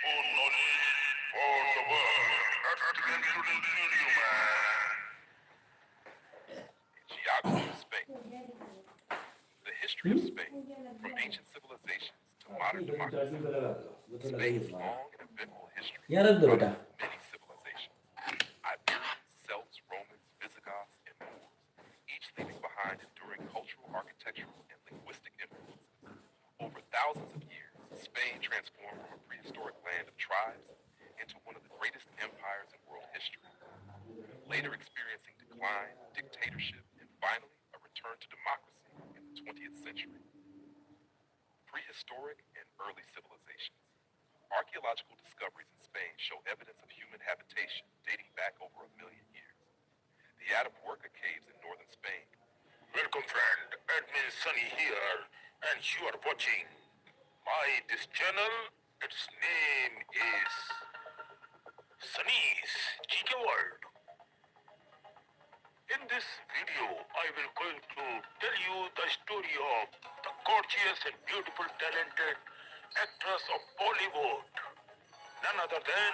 own knowledge for the world. Excellent today studio, man. Geography of Spain. The history of Spain, from ancient civilizations to modern democracy. Spain's long and eventful history ಯಾರದ್ದು ಬೇಟ chronicles many civilizations. Iberians, Celts, Romans, Visigoths, and Moors, each leaving behind enduring cultural, architectural, and linguistic influences. Over thousands of years, Spain transformed from a prehistoric land of tribes into one of the greatest empires in world history, later experiencing decline, dictatorship, and finally a return to democracy in the 20th century. Prehistoric and early civilizations. Archaeological discoveries in Spain show evidence of human habitation dating back over 1 million years. The Atapuerca caves in northern Spain. Welcome, friend. Admin Sunny here, and you are watching this channel. Its name is Sunny's GK World. In this video, I will going to tell you the story of the gorgeous and beautiful talented actress of Bollywood, none other than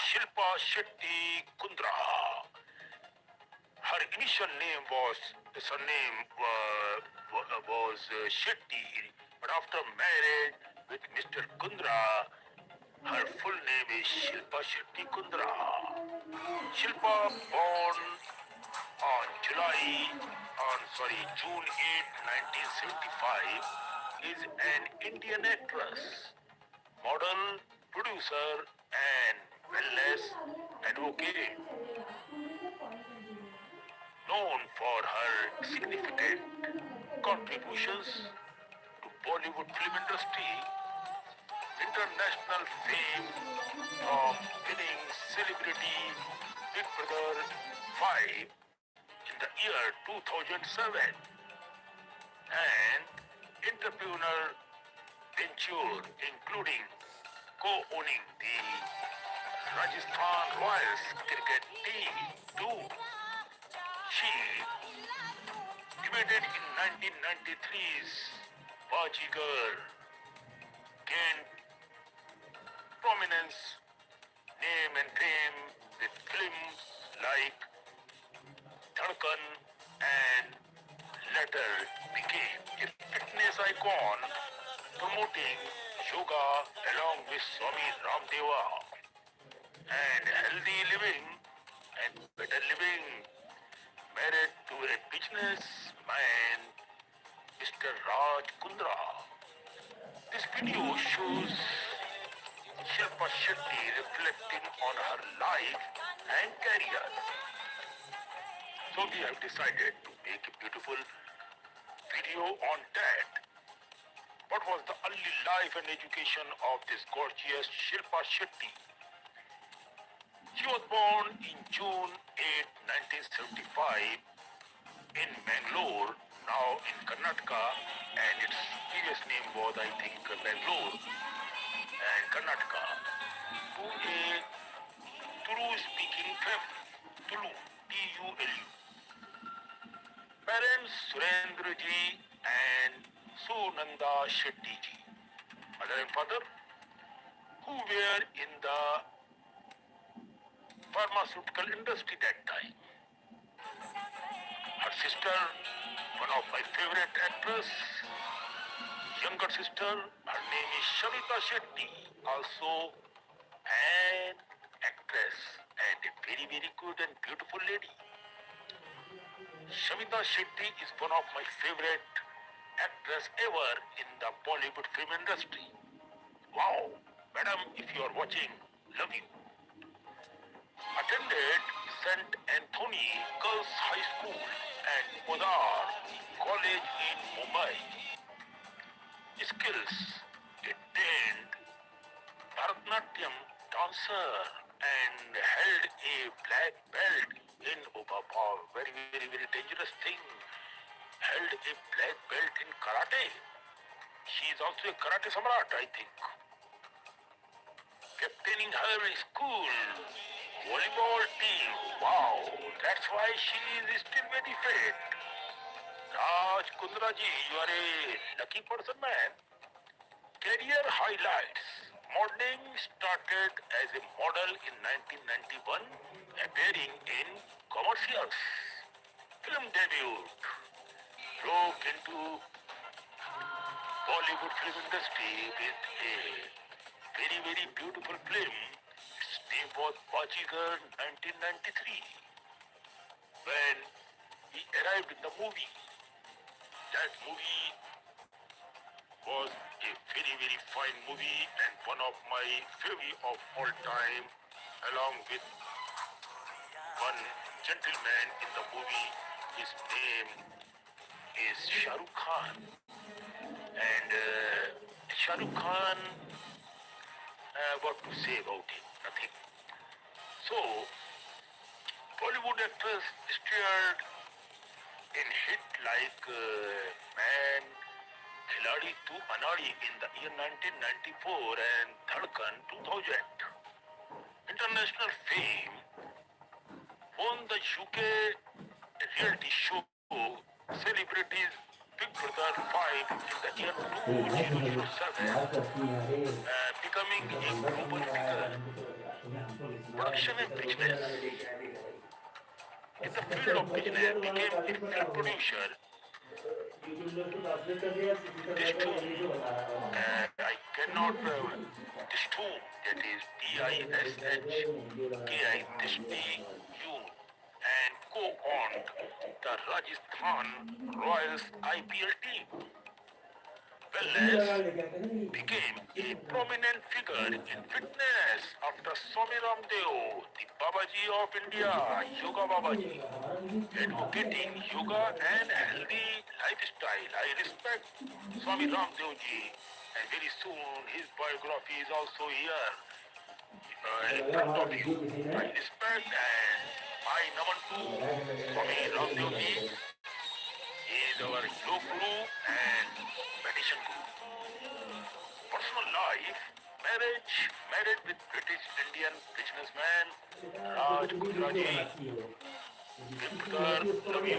Shilpa Shetty Kundra. Her initial name was Shetty, but after marriage with Mr. Kundra, her full name is Shilpa Shetty Kundra. Shilpa born on June 8, 1975, is an Indian actress, model, producer, and wellness advocate. Known for her significant contributions to Bollywood film industry, international fame from winning Celebrity Big Brother 5 in the year 2007 and entrepreneur venture including co-owning the Rajasthan Royals cricket team too. She debuted in 1993's Bajigar, gained prominence, name and fame with films like Dhadkan and later became a fitness icon promoting yoga along with Swami Ramdeva and healthy living and better living. Married to a businessman, Mr. Raj Kundra. This video shows Shilpa Shetty reflecting on her life and career. So we have decided to make a beautiful video on that. What was the early life and education of this gorgeous Shilpa Shetty? She was born in June 8, 1975 in Bangalore, now in Karnataka, and its previous name was, I think, Bangalore and Karnataka, to a Tulu-speaking family, Tulu, T-U-L-U. Parents Surendra ji and Sunanda Shetty ji, mother and father, who were in the pharmaceutical industry that time. Her sister, one of my favorite actors, younger sister, her name is Shamita Shetty, also an actress and a very, very good and beautiful lady. Shamita Shetty is one of my favorite actress ever in the Bollywood film industry. Wow, madam, if you are watching, love you. Attended St. Anthony Girls High School and Podar College in Mumbai. Skills: attained Bharatanatyam dancer and held a black belt in very, very, very dangerous thing. Held a black belt in karate. She is also a karate samrat, I think. Captaining her school volleyball team. Wow, that's why she is still very fit. Raj Kundra ji, you are a lucky person, man. Career highlights: modeling, started as a model in 1991, appearing in commercials. Film debut, broke into Bollywood film industry with a very beautiful film. Its name was Bajigar 1993. When he arrived in the movie, that movie was a very fine movie and one of my favorite of all time, along with one gentleman in the movie. His name is Shah Rukh Khan. And Shah Rukh Khan, what to say about him? Nothing. So, Bollywood actress starred in hit like Man, Khiladi to Anari in the year 1994 and Dhadkan 2000. International fame, won the UK reality show Celebrities Big Brother 5 in the year 2007, becoming a global figure. Production and business. In the field of business, became a film producer. This too, I cannot this too, that is DISHKI, Disney, and co-owned the Rajasthan Royals IPL team. Wellness became a prominent figure in fitness after Swami Ramdev, the Babaji of India, Yoga Babaji, advocating yoga and healthy lifestyle. I respect Swami Ramdev ji, and very soon his biography is also here in front of you. I respect and I naman to Swami Ramdev ji. He is our yoga guru and meditation guru. Personal life, married with British Indian businessman Raj Kundraji. Love you.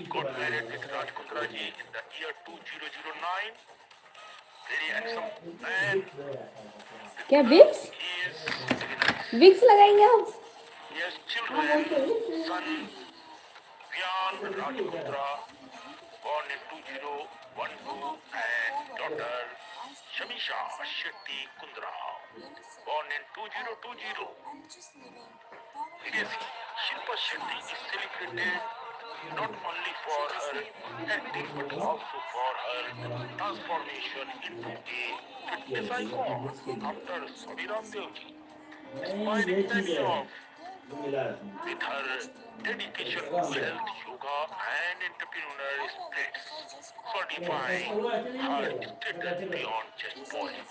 Got married with Raj Kundraji in the year 2009. Very handsome man. क्या Vicks Vicks लगाएंगे आप? He has children, son Vyan Rajkundra, born in 2012, and daughter Shilpa Shetty Kundra, born in 2020. Legacy. Shilpa Shetty is celebrated not only for her acting but also for her transformation into a fitness icon after Swami Ramdev ji, inspiring many of with her dedication to health, yoga, and entrepreneurial spirits, solidifying her status beyond just Bollywood.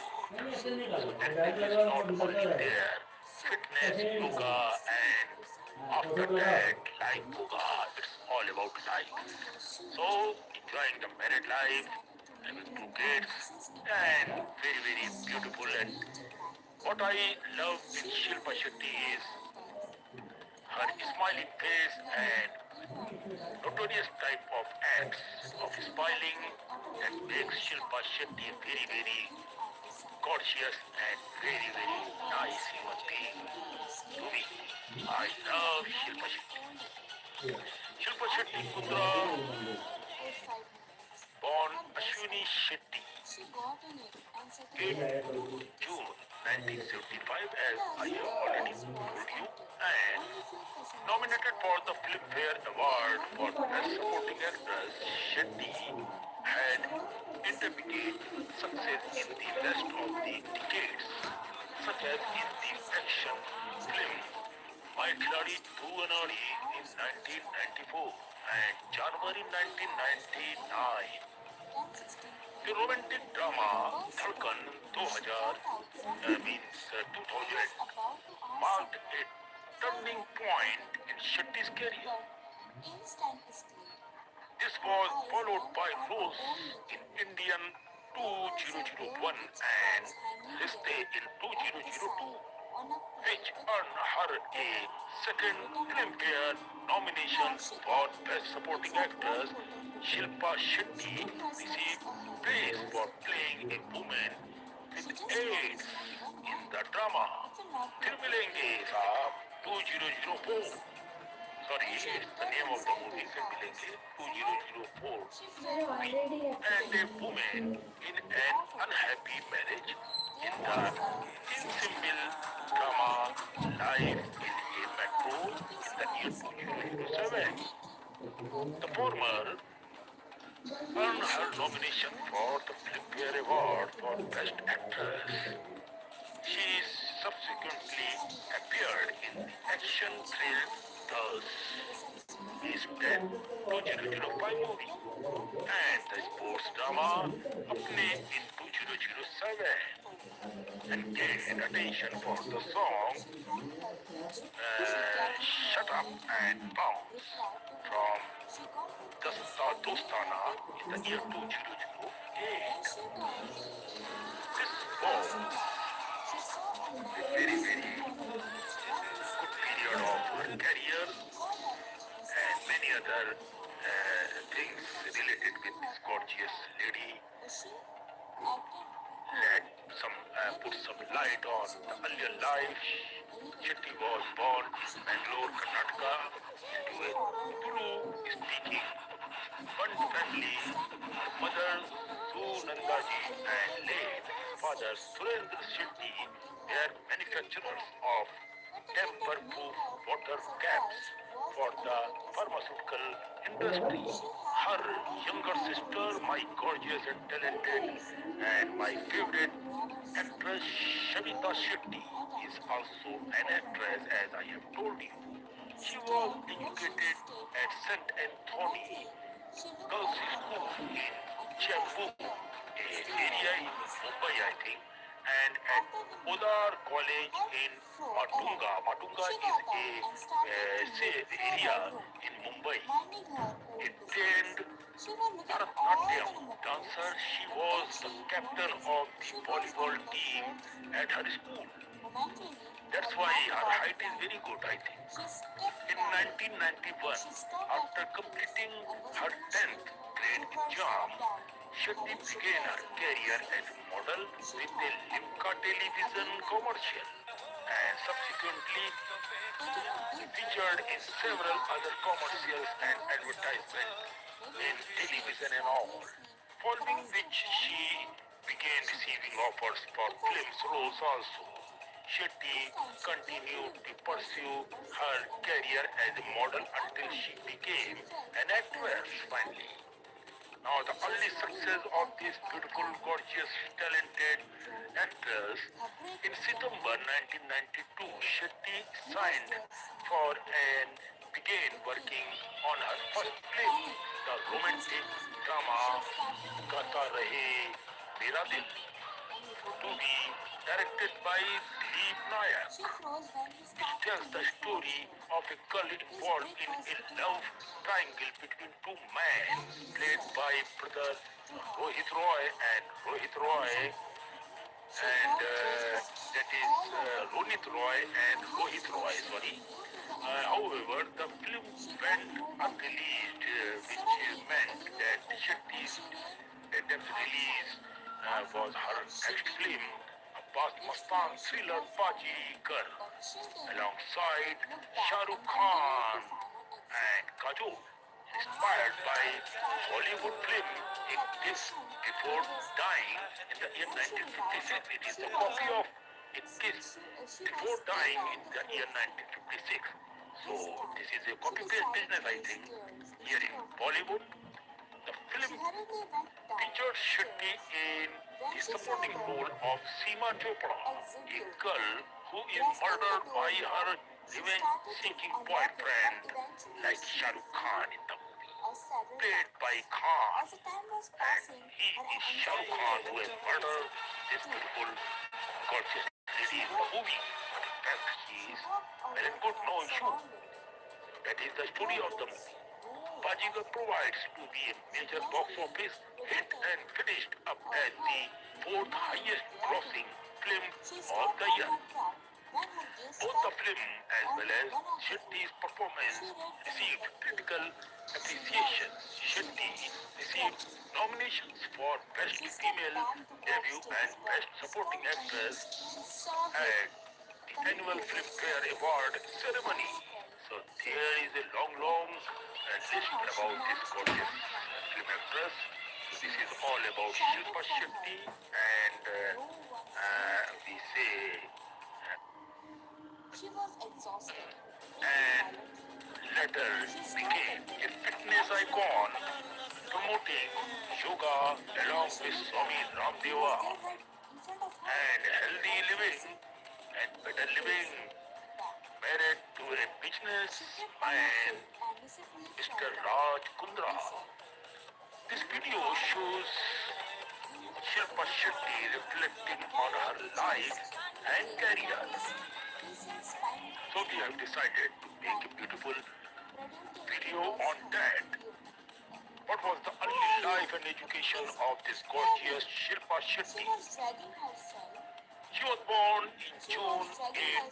So acting is not only there, fitness, yoga, and after that, life yoga, it's all about life. So, enjoying the married life, having two kids, and very beautiful. And what I love with Shilpa Shetty is her smiling face and notorious type of acts of smiling that makes Shilpa Shetty very gorgeous and very nice human being to me. I love Shilpa Shetty. Shilpa Shetty Kundra, born Ashwini Shetty, 8 June 1975, as I have already told you, and nominated for the Filmfare Award for Best Supporting Actress. Shetty had intermediate success in the rest of the decades, such as in the action film My Khiladi Tu Anari in 1994 and January 1999. The romantic drama Dhadkan 2000 marked a turning point in Shetty's career. This was followed by roles in Indian 2001 and Restra in 2002, which earned her a second Filmfare nomination for Best Supporting Actress. Shilpa Shetty received praise for playing a woman with AIDS in the drama. फिर मिलेंगे साहब 2004. Sorry, it's the name of the movie. फिर मिलेंगे 2004. And a woman in an unhappy marriage in the simple drama Life in a Metro in the year 2007. The former earned her nomination for the Filmfare Award for Best Actress. She subsequently appeared in the action thriller Thus Is Dead 2005 movie and the sports drama Apne in 2007 and gained attention for the song Shut Up and Bounce from Dostana in the year 2008. This was a very, very good period of her career and many other things related with this gorgeous lady that put some light on the earlier life. Shetty was born in Bangalore, Karnataka into a Tulu-speaking one family. Mother Sunandaji and late father Surendra Shetty were manufacturers of tamper-proof water caps for the pharmaceutical industry. Her younger sister, my gorgeous and talented and my favorite actress Shilpa Shetty is also an actress, as I have told you. She was educated at St. Anthony Girls' School in Jammu, an area in Mumbai, I think, and at Odar College in Matunga. Matunga is a area in Mumbai. A trained Bharatanatyam dancer, she was the captain of the volleyball team at her school. That's why her height is very good, I think. In 1991, after completing her 10th grade exam, Shetty began her career as a model with a Limca television commercial and subsequently featured in several other commercials and advertisements in television and all. Following which she began receiving offers for films roles also. Shetty continued to pursue her career as a model until she became an actress finally. Now the early success of this beautiful, gorgeous, talented actress, in September 1992, Shetty signed for and began working on her first film, the romantic drama Gata Rahe Mera Dil, to be directed by Deep Nayak, which tells the story of a girl involved in a love triangle between two men, played by brother Rohit Roy and Rohit Roy, and that is Ronit Roy and Rohit Roy, sorry. However, the film went unreleased, which meant that Shetty's release was her next film, Abbas Mastan thriller Baji Girl, alongside Shah Rukh Khan and Kajol, inspired by Hollywood film A Kiss Before Dying in the year 1956. It is a copy of A Kiss Before Dying in the year 1956. So this is a copy-paste business, I think, here in Bollywood. The film featured Shetty in the supporting role of Seema Chopra, a girl who is murdered by her revenge-seeking boyfriend like Shah Rukh Khan in the movie, played by Khan. And he is Shah Rukh Khan who has murdered this beautiful, gorgeous lady in the movie. But in fact, she is well and good, no issue. That is the story of the movie. Bajigar provides to be a major box office hit and finished up as the fourth highest grossing film of the year. Both the film as well as Shetty's performance received critical appreciation. Shetty received nominations for Best Female Debut and Best Supporting Actress at the annual Filmfare Award ceremony. So there is a long list about this gorgeous film actress. So this is all about Shilpa Shetty, and we say She was exhausted. and later became a fitness icon, promoting yoga along with Swami Ramdeva and healthy living and better living. Married to a businessman, Mr. Raj Kundra. This video shows Shilpa Shetty reflecting on her life and career. So we have decided to make a beautiful video on that. What was the early life and education of this gorgeous Shilpa Shetty? She was born in June 8,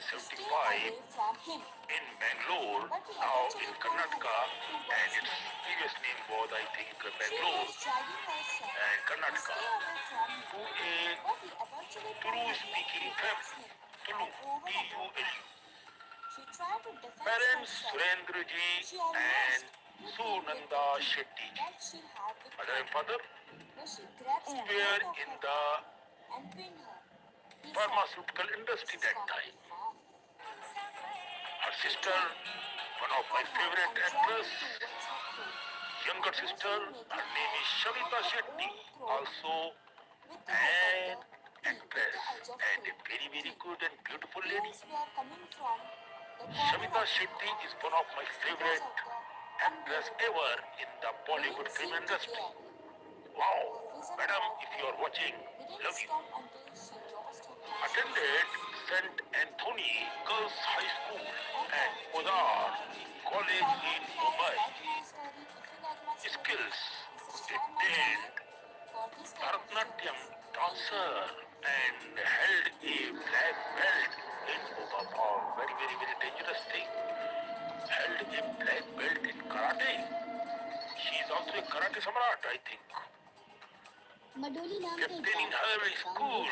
1975 in Bangalore, now in Karnataka, and its previous name was, I think, Bangalore and Karnataka, to a Tulu-speaking family. Tulu, T-U-L-U. Parents Surendraji and Sunanda Shetty. Mother and father were in the pharmaceutical industry that time. Her sister, one of my favorite actors, younger sister, her name is Shavita Shetty, also an actress and a very good and beautiful lady. Shavita Shetty is one of my favorite actress ever in the Bollywood film industry. Wow, madam, if you are watching, love you. Attended St. Anthony Girls High School and Udar College in Mumbai. Skills: did Bharatanatyam dancer and held a black belt in very dangerous thing. Held a black belt in karate. She is also a karate samrat, I think. Captaining her school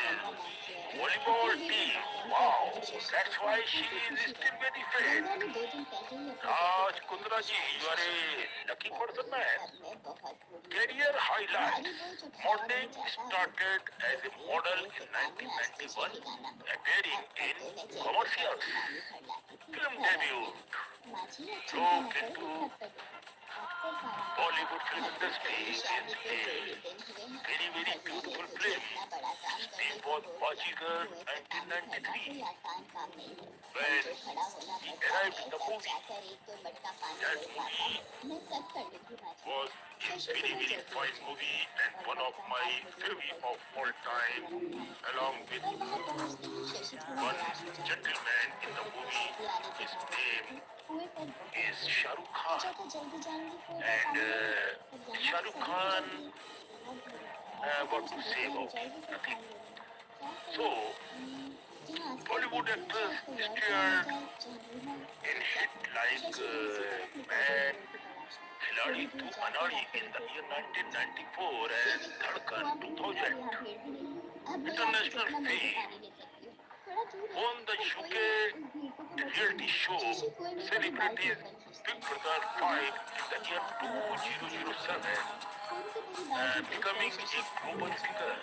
volleyball team. Wow, that's why she is still very fit. Raj Kundra ji, you are a lucky person, man. Career highlights. Modeling started as a model in 1991, appearing in commercials. Film debut. Broke into Bollywood film industry is a very beautiful film. Name was Bajigar 1993. When he arrived in the movie, that movie was a very fine movie and one of my favorite of all time, along with one gentleman in the movie. His name is Shah Rukh Khan. And Shah Rukh Khan, what to say about him? Nothing. So, Bollywood actors starred in hit like Man, Khiladi to Anari in the year 1994 and Dhadkan 2000. International fame. Won the UK reality show Celebrities Big Brother 5 in the year 2007, becoming a global figure.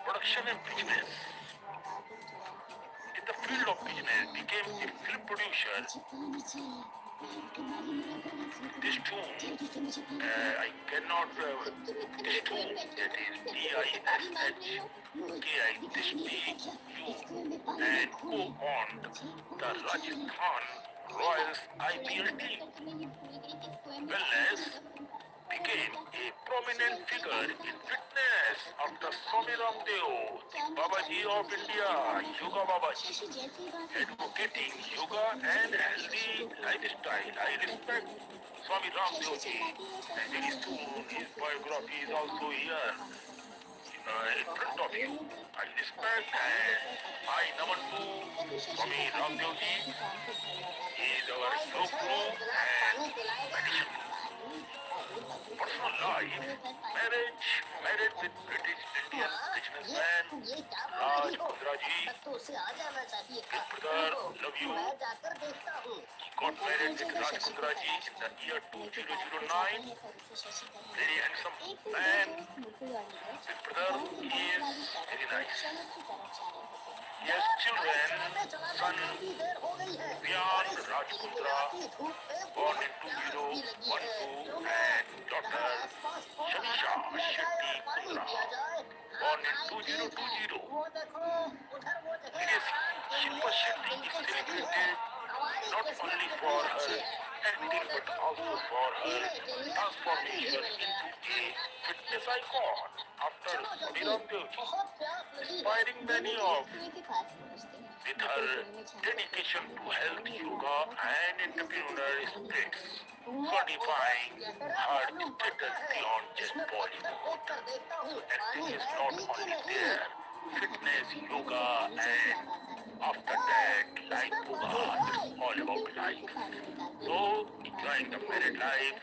Production and business. In the field of business, became a film producer. This tune, I cannot, this tune, that is D-I-S-H-K-I, this T-U, and co-owned the Rajasthan Royals IPL team. Wellness became a prominent figure in fitness after Swami Ramdev, the Babaji of India, Yoga Babaji, advocating yoga and healthy lifestyle. I respect Swami Ramdev ji, and very soon his biography is also here. in front of you. I respect and I naman to Swami Ramdev ji. He is our slow guru and meditation guru. Personal life, marriage, married with British Indian businessman Raj Kundra ji. Big brother, love you. He got married with Raj Kundra ji in the year 2009. Very handsome man. Big brother, he is very nice. He has children, son Vyan Rajpundra, born in 2012, and daughter Shanisha Shetty Kundra, born in 2020. Yes, Shilpa Shetty is celebrated not only for her acting but also for her transformation into a fitness icon after Swami Ramdev ji, inspiring many of with her dedication to health, yoga, and entrepreneurial spirits, solidifying her status beyond just Bollywood. Acting is not only there, fitness, yoga, and after that, life yoga, it's all about life. So, enjoying the married life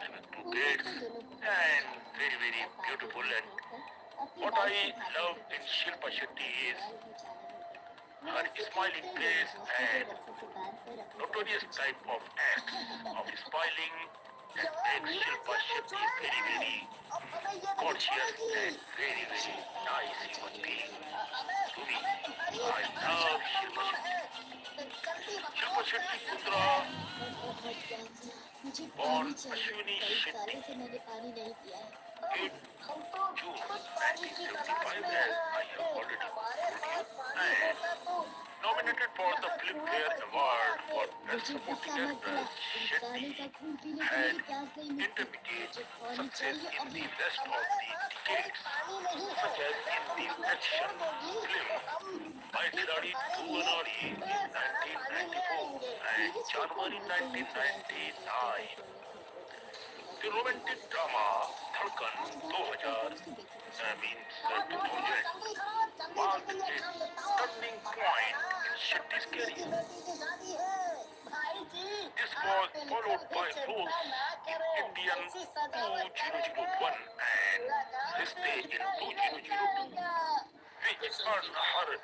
and with two kids, and very, very beautiful. And what I love in Shilpa Shetty is her smiling face and notorious type of acts of smiling that makes Shilpa Shetty very, very conscious and very, very nice human being. To me, I love Shilpa Shetty. Shilpa Shetty Putra, born Ashwini Shetty, 8 June 1975, as I have already told you, and nominated for the Filmfare Award for Best Supporting Actress. Shetty had intermediate success in the rest of the decades, such as in the action film My Khiladi Dhuvanari in 1994 and January 1999. The romantic drama Dharkan 2000 means 2000 marked a turning point in Shetty's career. This was followed by roles in Indian 2001 and Restra in 2002, which earned her a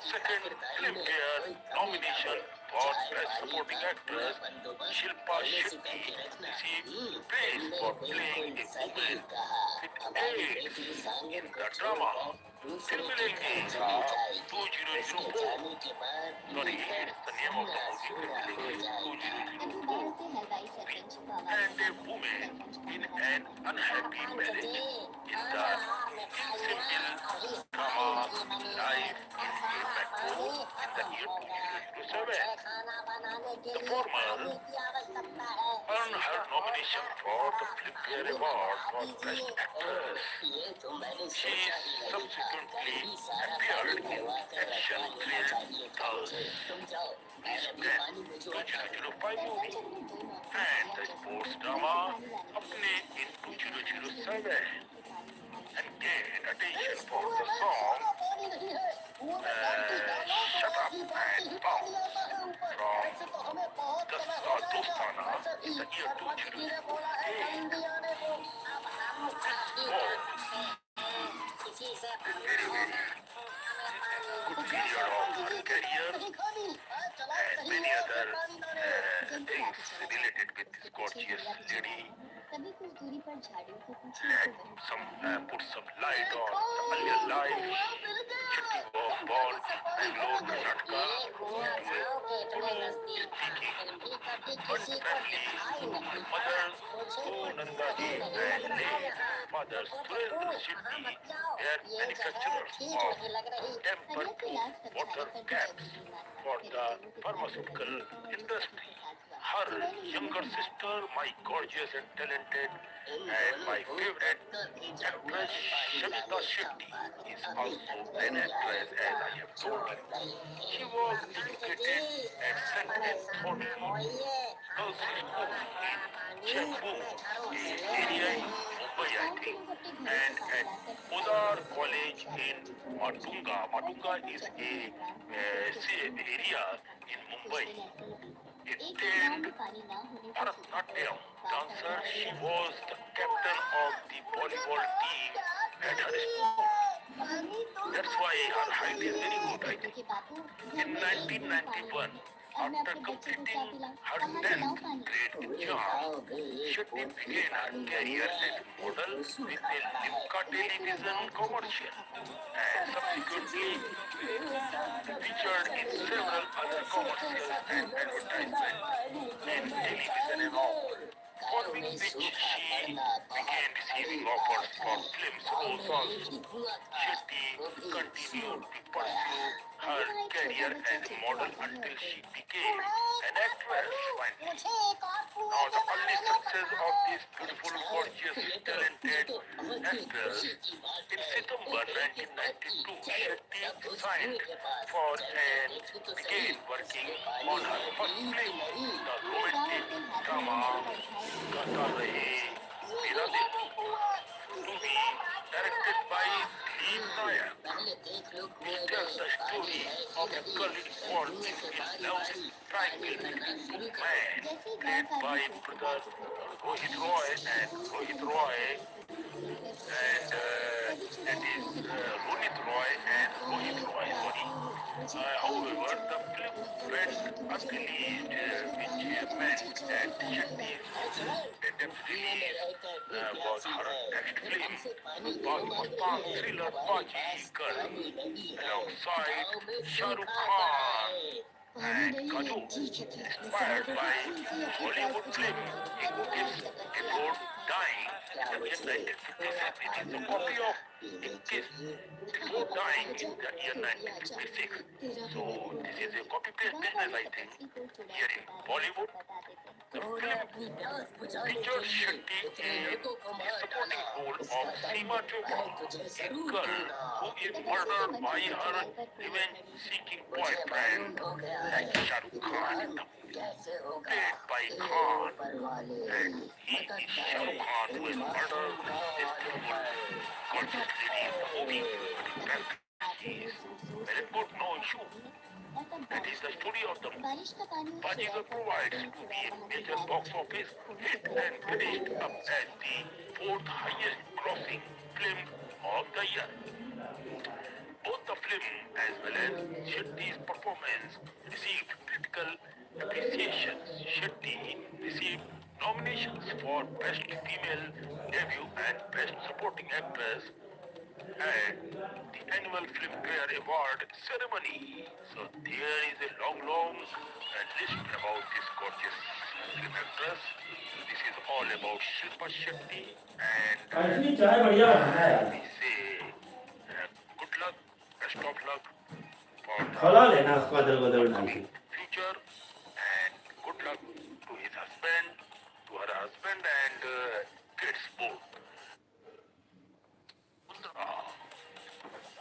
second Filmfare nomination for Best Supporting Actress. Shilpa Shetty received praise for playing a woman with AIDS in the drama Filmilengi 2004. Sorry, it's the name of the movie Filmilengi 2004. And a woman in an unhappy marriage in the simple drama Life in a Metro in the year 2007. The former earned her nomination for the Filmfare Award for Best Actress. She subsequently appeared in action thriller The 2005 movie and the sports drama Apne in 2007 and gained attention for the song Shut Up and Bounce from Dostana in the year 2008. This was very, very good period of her career and many other things related with this gorgeous lady. Let put some light on the earlier life. Shetty was born in Bangalore, Karnataka, into a Uru-speaking family. Mother Sunandaji and late father Surendra Shetty were manufacturers of tamper-proof water caps for the pharmaceutical industry. Her younger sister, my gorgeous and talented and my favorite actress Shavita Shetty, is also an actress, as I have told you. She was educated at St. Anthony Girls' School in Chembur, an area in Mumbai I think, and at Udar College in Matunga. Matunga is a area in Mumbai. A trained Bharatanatyam dancer, she was the captain of the volleyball team at her school. That's why her height is very good, I think. In 1991, after completing her 10th grade exam, Shetty began her career as a model with a Limca television commercial and subsequently featured in several other commercials and advertisements in television and all, following which she began receiving offers for films also. Shetty continued to pursue her career as a model until she became an actress finally. Now the early success of this beautiful, gorgeous, talented actress, in September 1992, Shetty signed for and began working on her first film, the romantic drama Gata Rahe Mera Dil, to be directed by Lead Nayak. This tells the story of a girl involved in love triangle between two men, played by brother Rohit Roy and Rohit Roy, and that is Ronit Roy and Rohit Roy, sorry. However, the film went unreleased, which meant that Shetty's attempt release was her next film, Pakistan thriller Baji Girl, alongside Shah Rukh Khan and Kajol, inspired by Hollywood film A Kiss Before Dying in the year 1956. It is a copy of A Kiss Before Dying in the year 1956. So this is a copy paste business, I think, here in Bollywood. The film featured Shetty in the supporting role of Seema Chopra, a girl who is murdered by her revenge-seeking boyfriend, like Shah Rukh Khan in the movie, played by Khan, and he is Shah Rukh Khan who is murdered this beautiful, gorgeous lady in the movie, but in practice she is very good, no issue. That is the story of the movie. Bajigar provides to be a major box office hit and finished up as the fourth highest grossing film of the year. Both the film as well as Shetty's performance received critical appreciations. Shetty received nominations for Best Female Debut and Best Supporting Actress at the annual Filmfare Award ceremony. So there is a long list about this gorgeous film actress. This is all about Shilpa Shetty, and काफी चाय बढ़िया बनाना है यार we say good luck, best of luck for खला the लेना उसको other बदल डाल के upcoming future, and good luck to his husband, to her husband, and kids both.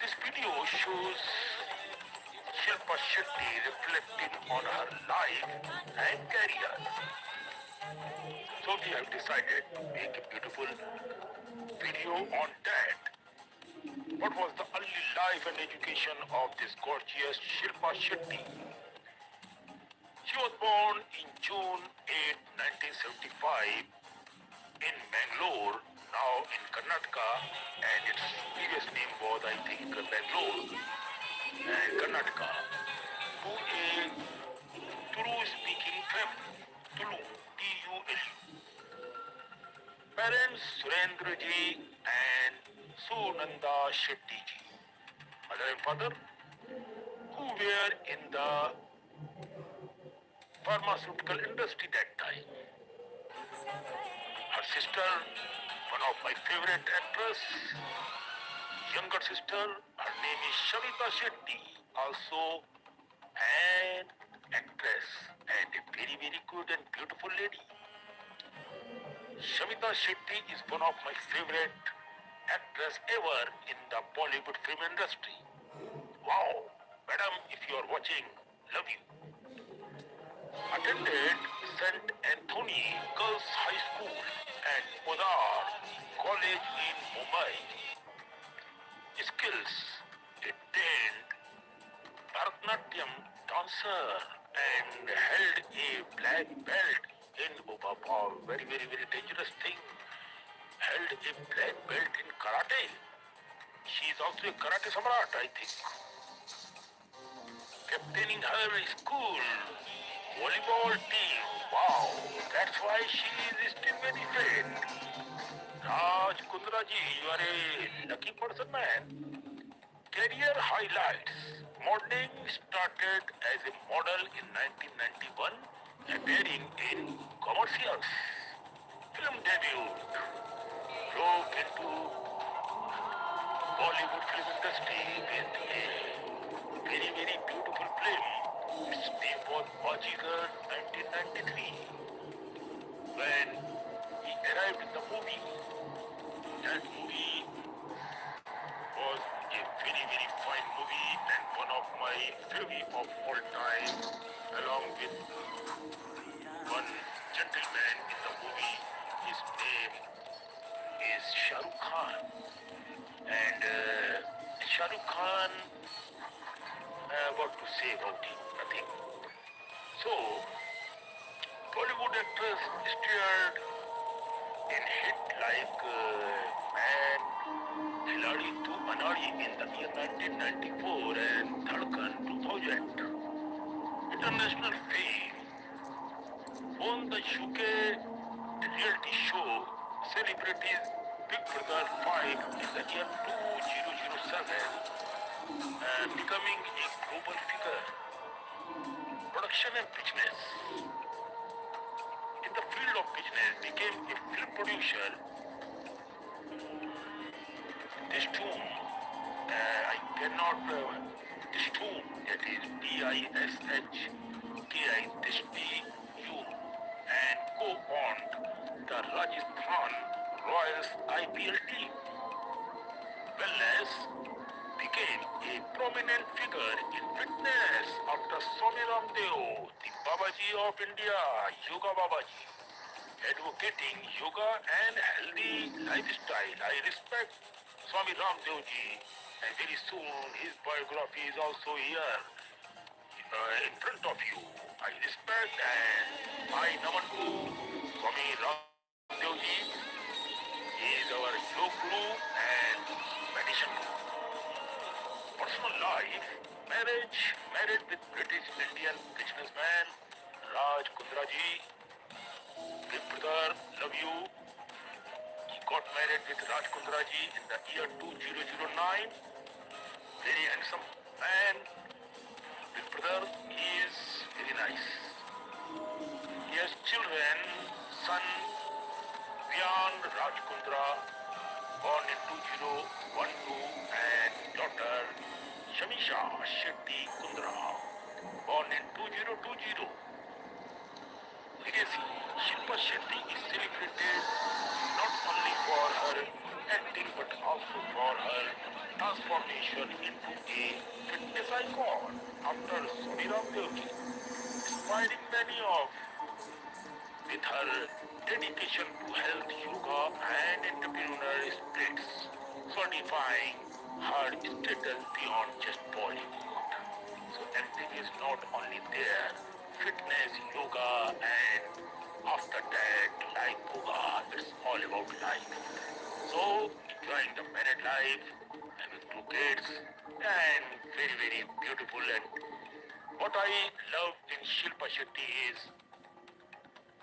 This video shows Shilpa Shetty reflecting on her life and career. So we have decided to make a beautiful video on that. What was the early life and education of this gorgeous Shilpa Shetty? She was born in June 8, 1975 in Bangalore, now in Karnataka, and its previous name was, I think, Bangalore and Karnataka, to a Tulu-speaking family. Tulu, T-U-L-U. Parents Surendra ji and Sunanda Shetty ji. Mother and father, who were in the pharmaceutical industry that time. Her sister, one of my favorite actress, younger sister, her name is Shavita Shetty, also an actress and a very good and beautiful lady. Shavita Shetty is one of my favorite actress ever in the Bollywood film industry. Wow, madam, if you are watching, love you. Attended St. Anthony Girls High School and Udar college in Mumbai, skills a trained Bharatanatyam dancer and held a black belt in very, very, very dangerous thing. Held a black belt in karate. She is also a karate samrat, I think. Captaining her school volleyball team. Wow, that's why she is still very fit. Raj Kundraji, you are a lucky person, man. Career highlights. Modeling started as a model in 1991, appearing in commercials. Film debut. Broke into Bollywood film industry with a very, very beautiful film. Its name was Bajigar 1993. When he arrived in the movie, that movie was a very, very fine movie and one of my favorite of all time, along with one gentleman in the movie. His name is Shah Rukh Khan. And Shah Rukh Khan, what to say about him? Nothing. So, Bollywood actress starred in hit like Man, Khiladi Tu Anari in the year 1994 and Dhadkan 2000. International fame. On the UK reality show Celebrities Big Brother 5 in the year 2007, becoming a global figure. Production and business. In the field of business, became a film producer. This tomb, I cannot, this tomb, that is Bishki, this T-U, and co-owned the Rajasthan Royals IPL team. Wellness became a prominent figure in fitness after Swami Ramdev, the Babaji of India, Yoga Babaji, advocating yoga and healthy lifestyle. I respect Swami Ramdev ji, and very soon his biography is also here in front of you. I respect and I naman to Swami Ramdev ji. He is our yoga guru and meditation guru. Personal life, married with British Indian businessman Raj Kundraji. Big brother, love you. He got married with Raj Kundraji in the year 2009. Very handsome man. Big brother, he is very nice. He has children, son Vyan Raj Kundra, born in 2012, and daughter Shilpa Shetty Kundra, born in 2020. Legacy. Shilpa Shetty is celebrated not only for her acting but also for her transformation into a fitness icon after Swami Ramdev ji, inspiring many of with her dedication to health, yoga, and entrepreneurial spirits, solidifying her status beyond just Bollywood. So acting is not only there, fitness, yoga, and after that, like yoga, it's all about life. So enjoying the married life and with two kids, and very, very beautiful. And what I love in Shilpa Shetty is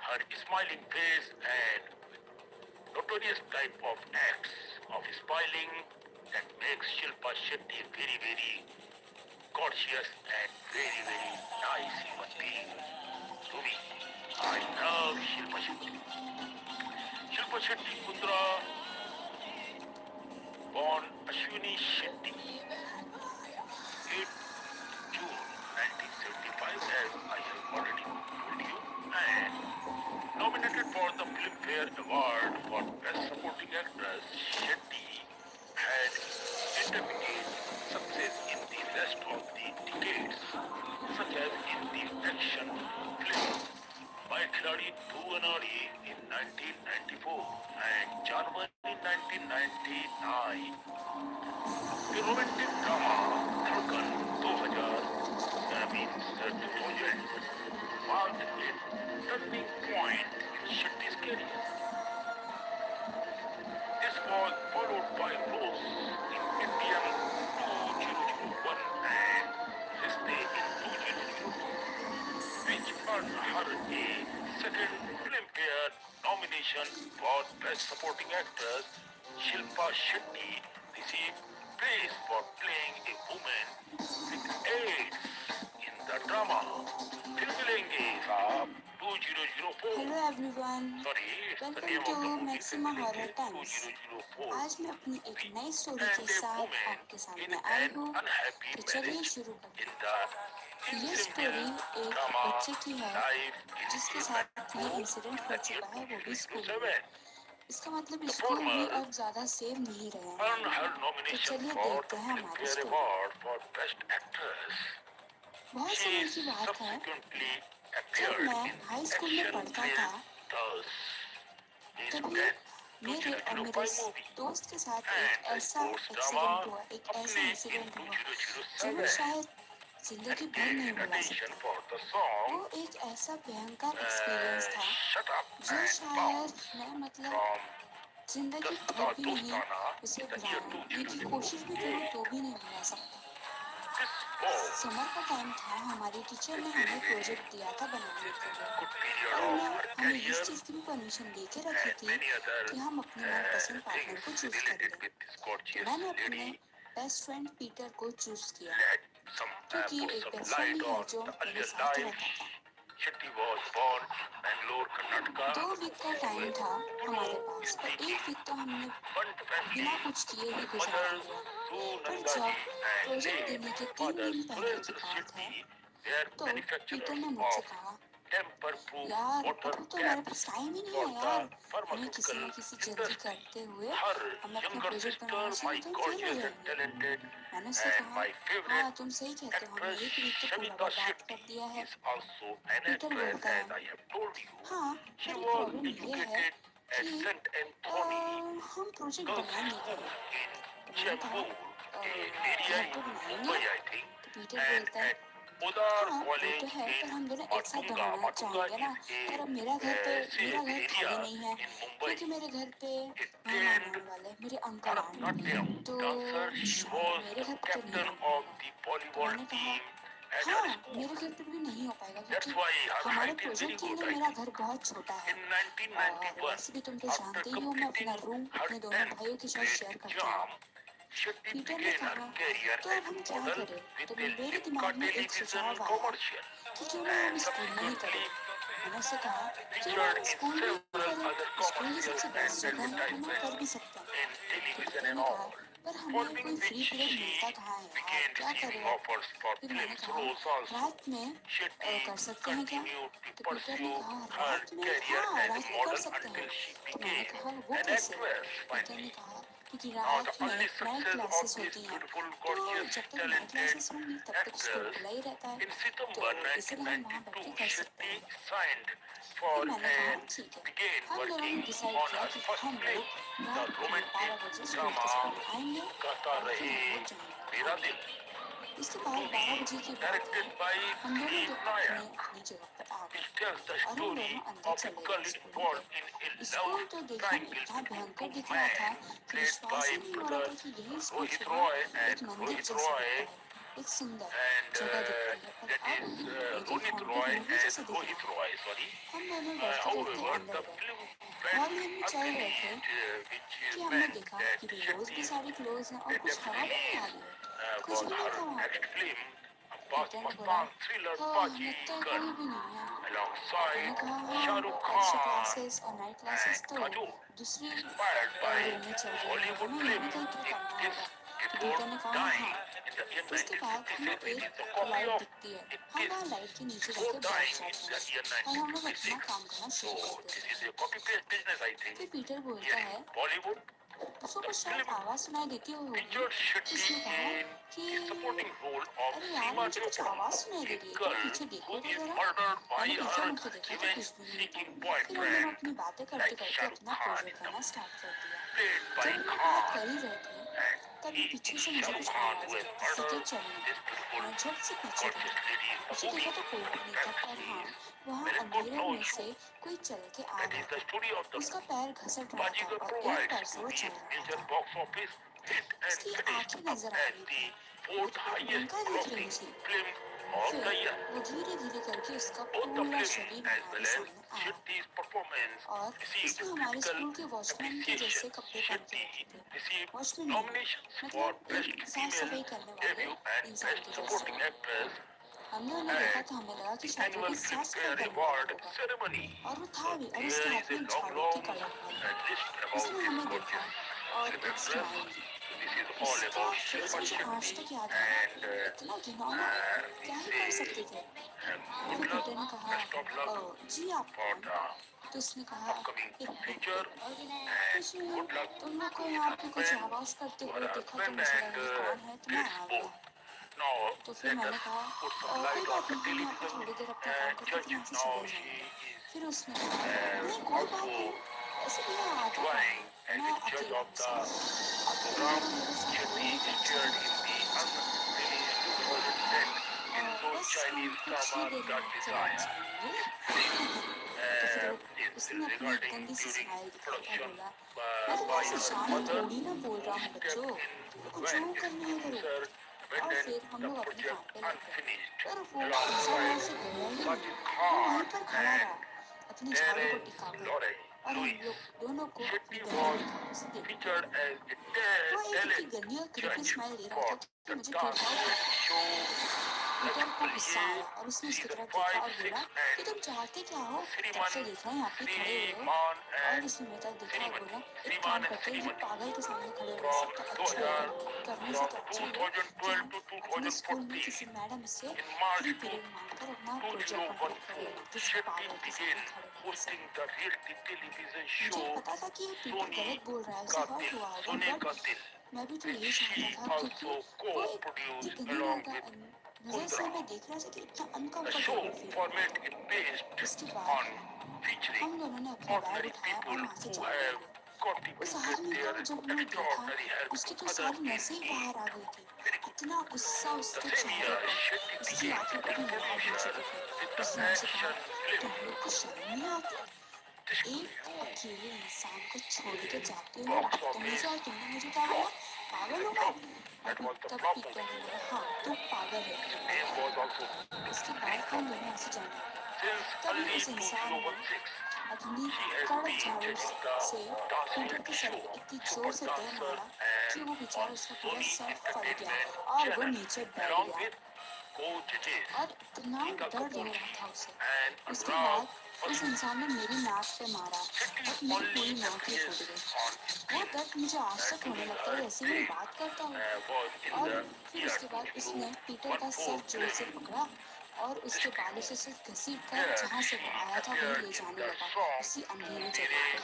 her smiling face and notorious type of acts of smiling that makes Shilpa Shetty very, very gorgeous and very, very nice human being to me. I love Shilpa Shetty. Shilpa Shetty Kundra, born Ashwini Shetty, 8 June 1975, as I have already told you, and nominated for the Filmfare Award for Best Supporting Actress. Shetty had significant success in the rest of the decades, such as in the action film My Khiladi Tu Anari in 1994 and Janwan in 1999, the romantic drama Sarkar 2000, means 2000, marked a turning point in Shetty's career. This was followed by roles in Indian 2001 and Restra in 2002, which earned her a second Filmfare nomination for Best Supporting Actress. Shilpa Shetty received praise for playing a woman with AIDS in the drama Dil Milenge Saab 2004. Hello everyone, Sorry, it's the welcome name to of the movie. Maxima horror times. 2004. आज मैं अपनी एक नई story And के a साथ woman आपके in सामने आई an हूँ। unhappy तो चलिए marriage शुरू करते in हैं। the ये insimple स्टोरी एक drama बच्चे की है Life in जिसके Human साथ ये इंसिडेंट हो the year चुका है, वो भी स्कूल में। 2007. इसका मतलब The स्कूल भी former अब ज्यादा सेफ नहीं रहे earned हैं। her तो nomination चलिए for देखते the हैं हमारी Filmfare story. Award for Best Actress. बहुत She समय की बात है, subsequently जब appeared मैं in हाई स्कूल में action पढ़ता film था, Thus. Is तभी again मेरे और मेरे 2005 movie दोस्त के साथ and एक the ऐसा sports एक्सीडेंट drama हुआ, एक ऐसा Apne in इंसिडेंट हुआ जो मैं 2007 शायद जिंदगी and भर नहीं gained भुला attention सकता। for the song वो एक ऐसा भयंकर एक्सपीरियंस था Shut Up जो and शायद Bounce मैं from जिंदगी भर भी नहीं Dostana उसे in the year भुलाने की 2002. कोशिश भी करूँ तो भी नहीं भुला सकता। This was समर का टाइम था, हमारी टीचर a ने very, हमें very प्रोजेक्ट दिया था बनाने के लिए good period और of मैं her हमें इस career चीज़ की भी परमिशन दे के रखी and थी many other कि हम अपने मनपसंद पार्टनर things को चूज related करेंगे। with this तो gorgeous मैंने अपने lady. बेस्ट फ्रेंड पीटर को चूज किया Let some क्योंकि put एक some बेस्ट फ्रेंड light ही है on जो the मेरे earlier साथ life. रहता था। Shetty was born in Bangalore, Karnataka. 2 week का टाइम था हमारे पास और 1 वीक तो हमने बिना कुछ किए ही गुजारा Mothers दिया। पर Sunanda जब and प्रोजेक्ट late देने के 3 father दिन पहले की Surendra बात है, Shetty were तो पीटर manufacturers ने मुझसे of कहा, tamper-proof यार water अभी तो हमारे caps पास टाइम ही नहीं for है the यार, हमें किसी pharmaceutical न किसी जल्दी industry. करते हुए Her हमें अपना younger project sister, banana my चाहिए, तो फेल हो gorgeous and जाएंगे। talented मैंने उससे and कहा, my हाँ favorite तुम सही कहते हो, हमने actress 1 वीक तो पूरा Shavita बर्बाद कर Shetty दिया है। is also an Peter actress, बोलता है, as I have told you. हाँ She पर एक was प्रॉब्लम ये है educated at कि St. Anthony हम प्रोजेक्ट Girls' बनाएंगे School कहाँ? in तो मैंने कहा Chembur, a area घर पे in बनाएंगे। Mumbai, I think, तो पीटर and बोलता है, at Udar हाँ वो तो College है, पर in हम दोनों एक साथ Matunga. बनाना Matunga चाहेंगे ना। is पर अब a मेरा घर safe खाली area नहीं है in Mumbai. क्योंकि मेरे घर पे A मेहमान trained आने वाले हैं, मेरे अंकल आंटी। Bharatanatyam तो dancer, she शायद was मेरे the घर पे तो नहीं captain हो of पाएगा। the तो volleyball मैंने कहा, team at हाँ her school. मेरे घर पे भी नहीं हो पाएगा That's क्योंकि why her हमारे height is very प्रोजेक्ट के good, लिए I मेरा think. घर बहुत छोटा है In और 1991, वैसे भी तुम तो after जानते ही हो, मैं अपना completing रूम her अपने दोनों 10th भाइयों के साथ grade शेयर करती हूँ। exam, Shetty पीटर ने began her कहा, career तो as अब हम a क्या model करें? with तो a मेरे Limca दिमाग में एक television सुझाव आया commercial कि क्यों ना हम and स्कूल में ही करें। subsequently मैंने उससे कहा, क्यों ना featured हम in स्कूल में ही several करें, other स्कूल ही commercials सबसे and बेस्ट जगह है, हम कर भी advertisements सकते हैं। in तो television पीटर and ने कहा, all. पर हमें Following कोई फ्री which पीरियड she मिलता कहाँ है यार, began क्या receiving करें अब? offers for फिर मैंने films कहा, roles also. रात में Shetty कर सकते हैं क्या? continued to तो पीटर ने pursue कहा, her रात में? career हाँ as a रात में कर model सकते हैं। until she तो मैंने became कहा, वो an कैसे? actress पीटर ने finally. कहा, क्योंकि Now, the रात में only night success of classes this होती हैं, beautiful, तो gorgeous, जब तक नाइट talented क्लासेस होंगी तब तक स्कूल actress, खुला ही रहता है, in तो September इसलिए हम वहाँ बैठ के 1992, कर सकते Shetty हैं। signed for फिर मैंने कहा, and ठीक है। began हम दोनों working ने डिसाइड on किया her कि first हम film, लोग the रात के 12 romantic बजे स्कूल के drama स्कूल आएंगे कहता और फिर रहे हम लोग जाएंगे मेरा खाने। दिल, उसके to बाद be 12 बजे की बात है, directed by हम दोनों तो अपनी Nayak. अपनी जगह पर आ It गए tells the और हम story दोनों अंदर of a चले girl गए स्कूल involved के। in a स्कूल love तो देखने में triangle इतना between भयंकर two दिख रहा था men कि played विश्वास by ही नहीं हो रहा था brothers कि यही स्कूल Rohit सुबह Roy एक and मंदिर Rohit जैसा Roy दिखता है, एक सुंदर and जगह दिखती है, पर that अब is एक Ronit haunted Roy movie and जैसा दिख Rohit रहा है। Roy, sorry. हम दोनों डरते डरते However, अंदर the गए। film हॉल went में हम चल रहे थे unclean, which कि हमने meant देखा that कि विंडोज भी Shetty's सारी क्लोज हैं और कुछ हवा भी नहीं आ release रही है, कुछ was भी नहीं her था वहाँ पे। next film, a पीटर ने बोला, Mustang thriller हाँ Baji लगता है Gun, कोई भी नहीं है। मैंने alongside कहा, Shah हाँ Rukh एक्स्ट्रा Khan क्लासेस और नाइट क्लासेस and तो Kajol, दूसरी inspired by रूम में चल रही है, Hollywood हमें film यहीं कहीं पे करना It Is होगा। तो Before पीटर ने कहा, Dying हाँ। in the year उसके बाद हमें 1956. It एक is a copy light of दिखती है, It हम Is वहाँ लाइट के नीचे Before जाके बैठ Dying in जाते the year हैं और हम लोग अपना 1956. काम करना So शुरू कर this देते is हैं। a copy paste business, I think. फिर पीटर Here बोलता in है, Bollywood, दूसरों को शायद आवाज सुनाई देती होगी। featured Shetty उसने कहा in कि the supporting role of अरे यार Seema मुझे कुछ Chopra, आवाज सुनाई दे a रही है, girl तुम पीछे देखो who तो is जरा। murdered by मैंने पीछे her मुड़ के देखा तो कुछ भी नहीं revenge-seeking था। फिर हम दोनों boyfriend, अपनी बातें करते like करते Shah Rukh अपना Khan प्रोजेक्ट in the करना स्टार्ट कर दिया। played by जब हम लोग बात Khan, कर ही रहे थे and तभी he पीछे is से Shah मुझे Rukh कुछ Khan आवाज who has दी, सीधे murdered चलने। this beautiful, मैं झट से पीछे gorgeous देखा, lady in the पीछे देखा movie, तो कोई भी नहीं था, and पर he हाँ is वहाँ very good अंधेरे known में show. से कोई चल के आ That रहा is the था। story of the उसका पैर घसट रहा था Bajigar और एक provides पैर से to वो be चल a रहा major था। box office hit and उसकी finished आंखें up नजर आ as रही the थी, fourth लेकिन वो highest उनका देख रही grossing थी। film of फिर the year. वो धीरे धीरे करके उसका Both the पूरा film शरीर as हमारे well as सामने आया Shetty's performance और received उसने हमारे critical स्कूल के वॉचमैन के appreciation. जैसे कपड़े पहन के Shetty रखे थे। received वॉचमैन नहीं, nominations for मतलब Best एक साफ Female सफाई करने वाले Debut and इंसान Best के Supporting जैसे। Actress हमने उन्हें देखा at तो हमें लगा कि the शायद वो annual कोई साफ सफाई Filmfare करने वाला Award होगा, ceremony. और वो था So भी, और उसके there हाथ is a में long, झाड़ू की long कलम था। list about उसने this हमें देखा gorgeous और film एक actress. Smile the. This is all उसका about फेस Shilpa मुझे आज Shetty तक याद है, and इतना घिनौना, we क्या ही say कर सकते थे। good फिर luck, पीटर ने कहा best of luck जी आप for कौन? the तो उसने कहा upcoming एक future कुछ and नहीं, good luck तुम लोग to को his यहाँ पे कुछ husband, आवाज करते to हुए her देखा तो husband मुझे and लगा ये कौन है, तो मैं kids आ गया। both. Now तो फिर let मैंने us कहा put some कोई light on बात the नहीं, हम यहाँ पे television थोड़ी देर अपना काम and करते judge फिर it. यहाँ से Now चले she जाएंगे। is फिर उसने कहा नहीं कोई बात also नहीं, ऐसे भी मैं आता कौन trying है, as मैं a judge अकेला of हूँ the सिर्फ। अब तुम program. दोनों मेरे साथ Shetty वही क्या appeared चाहते in हो? the unreleased 2010 और Indo बस हम Chinese कुछ ही drama देर The में आपसे बात Desire. सुनेंगे। तो फिर वो Is उसने अपनी regarding गंदी सी during स्माइल दिखाई और production बोला मैं तो by ऐसे her शान mother, थोड़ी ना बोल who रहा हूँ बच्चों, stepped in तुम लोग को when जो its करना है करो। producer और abandoned फिर हम the लोग अपने काम project पे लग गए unfinished, और वो इंसान वहाँ alongside से गया ही नहीं, Sajid वो Khan वहीं पर खड़ा and रहा अपनी झाड़ू को Terence टिका कर, Lorre और हम Lewis. लोग दोनों को अपनी Shetty गंदी was निगाहों से देखते featured रहे। as a वो एक इतनी talent गंदी और क्रीपी judge स्माइल दे रहा for था कि the मुझे dance घबराहट हो reality गई। show The पीटर को Triple गुस्सा A आया और उसने उसकी season तरफ देखा 5, और 6 बोला कि तुम and चाहते क्या हो, तब Sriman से देख रहे हैं यहाँ पे खड़े हुए हो। Sriman और and उसने मेरी तरफ देखा और बोला Srimati. एक काम Sriman and करते हैं, ये Srimati. पागल के सामने खड़े होने से From तो अच्छा है, 2000, करने से from तो अच्छा ही है कि 2012 हम to अपने स्कूल में 2014, किसी मैडम से in March फ्री पीरियड मांगकर अपना प्रोजेक्ट कंप्लीट कर 2014, लेना किस Shetty पागल के began सामने खड़े होने से। hosting the reality television मुझे show पता था कि ये पीटर Soni गलत बोल रहा है, उसे Ka हर्ट Dil, हुआ होगा, Sone बट Ka Dil, मैं भी तो which यही she चाहता था क्योंकि also वो एक इतनी co-produced गंदी along with नजर से Kundra. हमें देख रहा था कि इतना The show अनकंफर्टेबल फील हो रहा format था। is based उसके बाद on featuring हम दोनों ने अपना बैग ordinary उठाया और people वहाँ से who चलने have लगे। उस contributed आदमी their को जब हमने देखा extraordinary help उसकी to तो others सारी in नसें ही the बाहर आ गई थी, very good. इतना गुस्सा The उसके same चेहरे year, पर, Shetty उसकी became आंखों a पर भी लाल हो producer चुकी थी। with the उसने हमसे कहा action film तुम लोग को शर्म नहीं आती, Disco एक अकेले इंसान को छोड़ के जाते हो box बदतमीजी। office और तुमने मुझे क्या बोला, flop. It पागल is हो a मैं? flop. और That was the तब flop पीटर ने movie. बोला हाँ तू पागल है। His name was also उसके very बाद flop. हम दोनों ऐसे जाने लगे। Since तभी early उस इंसान ने 2016, अपनी she has कड़क been झाड़ू judging से the dance पीटर reality के सर show पे इतनी जोर Super से दे Dancer मारा कि and वो बेचारा on उसका पूरा Sony सर फट गया Entertainment और वो Channel, नीचे बैठ along गया with co-judges और इतना Geeta दर्द हो Kapoor रहा ji था उसे। and उसके Anurag बाद उस Basu. इंसान ने मेरी नाक पे मारा और Shetty's मेरी only पूरी नाक ही फूट appearance गई। on वो screen दर्द मुझे आज तक होने during लगता her है जैसे ही मैं days बात करता हूँ। was in और the फिर year उसके बाद उसने पीटर का 2014 सर जोर से playing पकड़ा और उसके Disco. बालों से सिर्फ घसीट कर Here जहाँ से she वो आया था वहीं appeared ले in जाने the लगा, song उसी अंधेरी मेरे जगह पे।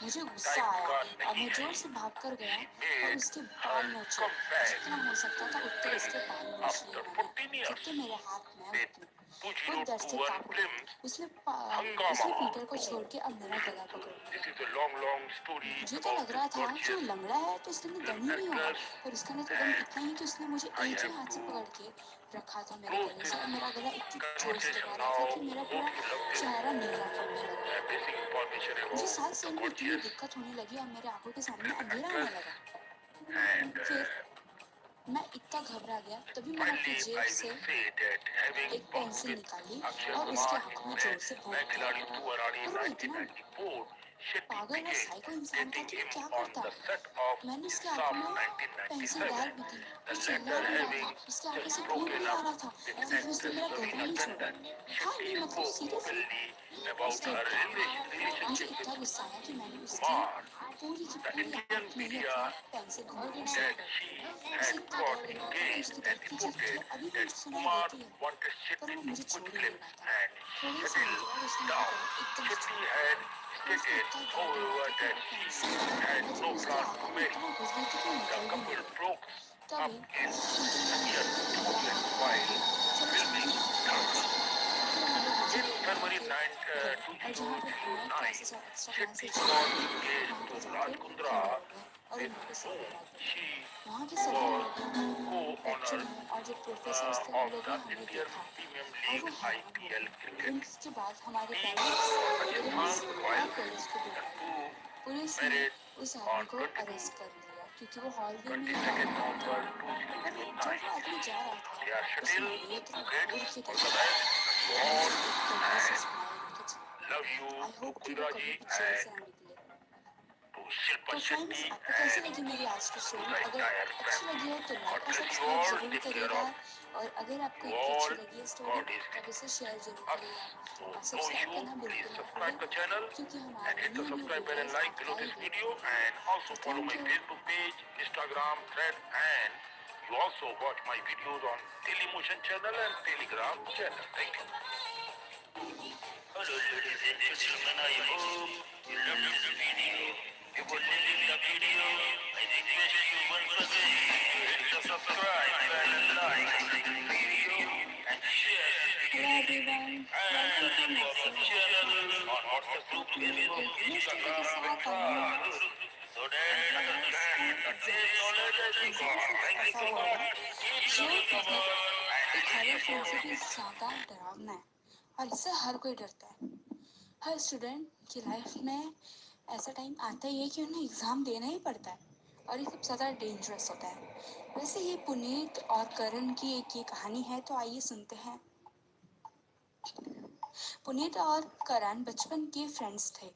मुझे गुस्सा टाइप आया का और नहीं मैं है. जोर से भाग कर गया She और made उसके her बाल नोचे, comeback जितना हो सकता था उतने film उसके बाल नोच लिए after मैंने, 14 years जितने मेरे हाथ में with उतने। वो दर्द से 2021 कांप उठा। films उसने Hangama. पीटर को छोड़ के अब मेरा गला पकड़ This लिया। is a long story मुझे तो about लग this रहा था कि वो gorgeous लंगड़ा है तो इसके अंदर दम film ही नहीं होगा, actress, पर उसके अंदर तो दम and इतना ही कि उसने मुझे I एक ही have हाथ से to पकड़ के रखा था मेरे close गले this से और मेरा गला इतनी जोर से conversation दबा रहा now. था कि मेरा Hope पूरा you love this चेहरा नीला पड़ने लगा। basic information मुझे about सांस the लेने में इतनी gorgeous दिक्कत होने लगी और मेरे आंखों के सामने film अंधेरा actress, आने लगा। and फिर मैं इतना घबरा गया, तभी मैंने अपनी finally जेब I से will say that having एक worked पेंसिल with निकाली Akshay और उसके Kumar आंखों in में जोर that से भोंक मैं दिया। खिलाड़ी 2 Arani पर वो इतना 1994, Shetty पागल और began साइको इंसान था dating कि वो him क्या on करता। the set of मैंने his उसके आंखों Saaf में पेंसिल 1997, डाल भी दी, the वो चिल्ला latter भी रहा था, having उसके आंखों just से खून भी broken आ up रहा था, with फिर भी उसने actress मेरा गला Ravina नहीं छोड़ा। Tandon. हाँ Shetty नहीं मतलब spoke seriously openly about her मुझे relationship इतना with गुस्सा आया कि मैंने उसकी Kumar. पूरी की The पूरी Indian आँख में ही media अपना पेंसिल घोर के that कर she दिया। had उसे इतना got डर लगा और engaged उसकी and दर्द की reported चीखें अभी भी that मुझे सुनाई Kumar देती है, wanted पर Shetty वो to मुझे put छोड़ ही नहीं lips रहा था। and थोड़े ही समय settle के बाद उसने मुझे down. एकदम से Shetty छोड़ had दिया। उसने stated, इतना डर लगा however, था कि that वो she पेंसिल had और no जब उसकी plan to आंखों में marry. इतना घुस गई थी कि The निकल भी couple नहीं रही। broke up तभी in such a मेरा turbulence हाथ while पकड़ा, चलो filming चलते हैं Sarkar. फिर हम लोग In विजिट करने February के 9, गए और जहाँ पे हमें 2009, क्लासेस और एक्स्ट्रा Shetty क्लासेस got थी engaged वहाँ to पे जाके Rajkundra, खड़े हो गए और with उन लोगों के सर whom पे हाथ she रखा। वहाँ के सभी was लोगों ने, बच्चों co-owner ने और जो प्रोफेसर्स थे उन of लोगों the ने हमें Indian देखा Premium और वो League हैरान हो IPL गए। cricket. उसके बाद हमारे Being parents, such a parents thug और while पुलिस को बुलाया। the पुलिस two ने married उस on आदमी को अरेस्ट कर लिया क्योंकि वो हॉलवे में ही गा 22nd रहा था। November अरे जब 2009. वो आदमी जा रहा था They are उसने still बहुत together. दूर की All तरफ the best to और all मुझे एक बड़ा सा and स्माइल उनके चेहरे love पे। you आई to होप कि वो Kundra कभी ji भी जेल से and ना निकले। to Shilpa तो फ्रेंड्स, Shetty आपको कैसी and लगी मेरी आज की to स्टोरी? the अगर entire अच्छी family. लगी हो तो God लाइक और bless you सब्सक्राइब all. जरूर Take care करिएगा of और अगर आपको you इतनी all. अच्छी लगी है स्टोरी God is तो आप with इसे शेयर जरूर us. करिएगा So और no सब्सक्राइब issue. करना Please बिल्कुल ना subscribe भूलें the channel क्योंकि and हमारे hit the new new subscribe button and videos like below आपका ही this वेट video करते and also हैं। follow thank my you. Facebook page, Instagram, thread and you also watch my videos on Daily Motion channel and Telegram channel. Thank you. Hello ladies and gentlemen, I hope you love this video. If you live the video, I request you once again to hit the subscribe and like the video and share this hello video. Everyone, And welcome the to link next of our channel on WhatsApp group, Facebook, new story के Instagram, साथ आई Twitter, हूँ। so that you understand the same knowledge as we got. Thank you ऐसा so होगा much. Keep जो loving the मतलब world and एक ready horror for film से भी ज़्यादा डरावना है और इससे हर कोई डरता है। हर स्टूडेंट की लाइफ में ऐसा टाइम आता ही है कि उन्हें एग्ज़ाम देना ही पड़ता है और ये सब ज़्यादा डेंजरस होता है। वैसे ये पुनीत और करण की एक ये कहानी है, तो आइए सुनते हैं। पुनीत और करण बचपन के फ्रेंड्स थे।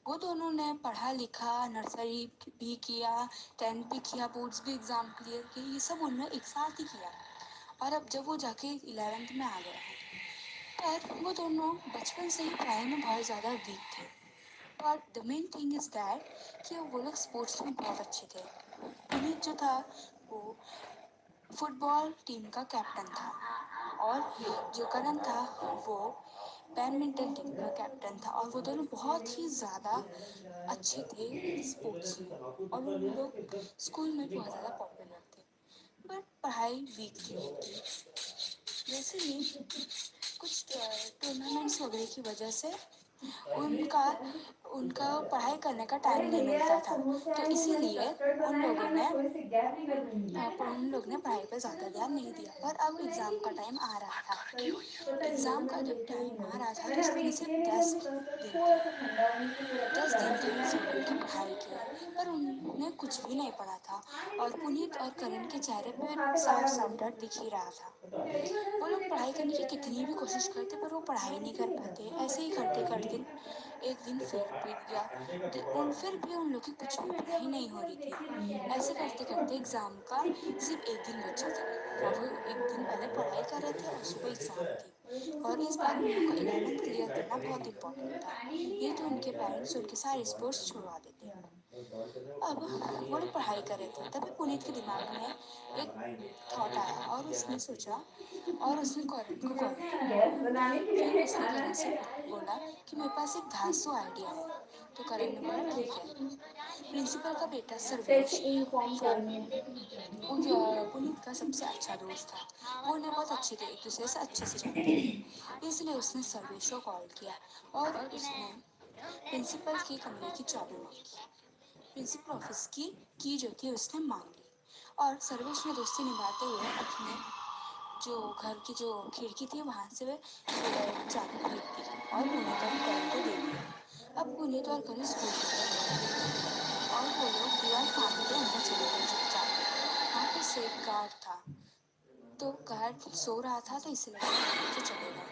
वो दोनों ने पढ़ा लिखा, नर्सरी भी किया, 10th भी किया, बोर्ड्स भी एग्ज़ाम क्लियर किए, ये सब उन्होंने एक साथ ही किया। और अब जब वो जाके 11th में आ गए हैं, पर वो दोनों बचपन से ही पढ़ाई में बहुत ज़्यादा वीक थे। और the main thing is that कि वो लोग स्पोर्ट्स में बहुत अच्छे थे। पुनीत जो था वो फुटबॉल टीम का कैप्टन था और जो करण था वो बैडमिंटन टीम का कैप्टन था और वो दोनों बहुत ही ज़्यादा अच्छे थे स्पोर्ट्स में और वो लोग स्कूल में बहुत ज़्यादा पॉपुलर थे, बट पढ़ाई वीक थी उनकी। वैसे ही कुछ टूर्नामेंट्स वगैरह की वजह से उनका उनका पढ़ाई करने का टाइम नहीं मिलता था, तो इसीलिए उन लोग ने पढ़ाई पर ज़्यादा ध्यान नहीं दिया। पर अब एग्ज़ाम का टाइम आ रहा था। एग्ज़ाम का जब टाइम आ रहा था तो उसमें से 10 दिन थे सिर्फ उनकी पढ़ाई के, पर उन्होंने कुछ भी नहीं पढ़ा था और पुनीत और करण के चेहरे पर साफ साफ डर दिख ही रहा था। वो लोग पढ़ाई करने की कितनी भी कोशिश करते पर वो पढ़ाई नहीं कर पाते। ऐसे ही करते करते एक दिन फिर बीत गया, फिर भी उन लोग की कुछ भी पढ़ाई नहीं हो रही थी। ऐसे करते करते एग्ज़ाम का सिर्फ एक दिन बचा था और वो एक दिन पहले पढ़ाई कर रहे थे और सुबह एग्ज़ाम थी और इस बार उन लोग को 11th क्लियर करना बहुत इम्पोर्टेंट था, ये तो उनके पेरेंट्स उनके सारे स्पोर्ट्स छुड़वा देते। अब वो लोग पढ़ाई कर रहे थे, तभी पुनीत के दिमाग में एक थॉट आया और उसने सोचा और उसने करण को कॉल किया। फिर उसने करण से बोला कि मेरे पास एक धांसू आइडिया है, तो करण ने बोला ठीक है। प्रिंसिपल का बेटा सर्वेश पुनीत का सबसे अच्छा दोस्त था, वो उन्हें बहुत अच्छे थे, एक दूसरे से अच्छे से जानते थे, इसलिए उसने सर्वेश को कॉल किया और उसने प्रिंसिपल के कमरे की चाबी मांगी। प्रिंसिपल ऑफिस की जो थी उसने मांग ली और सर्वेश ने दोस्ती निभाते हुए अपने जो घर की जो खिड़की थी वहाँ से वह चाबी फेंक दी और पुनीत और करण को दे दिया। अब पुनीत और करण स्कूल गए और वो लोग दीवार फाड़ के अंदर चले गए चुपचाप। वहाँ पे सेफ गार्ड था, तो गार्ड सो रहा था तो इसलिए वो चले गए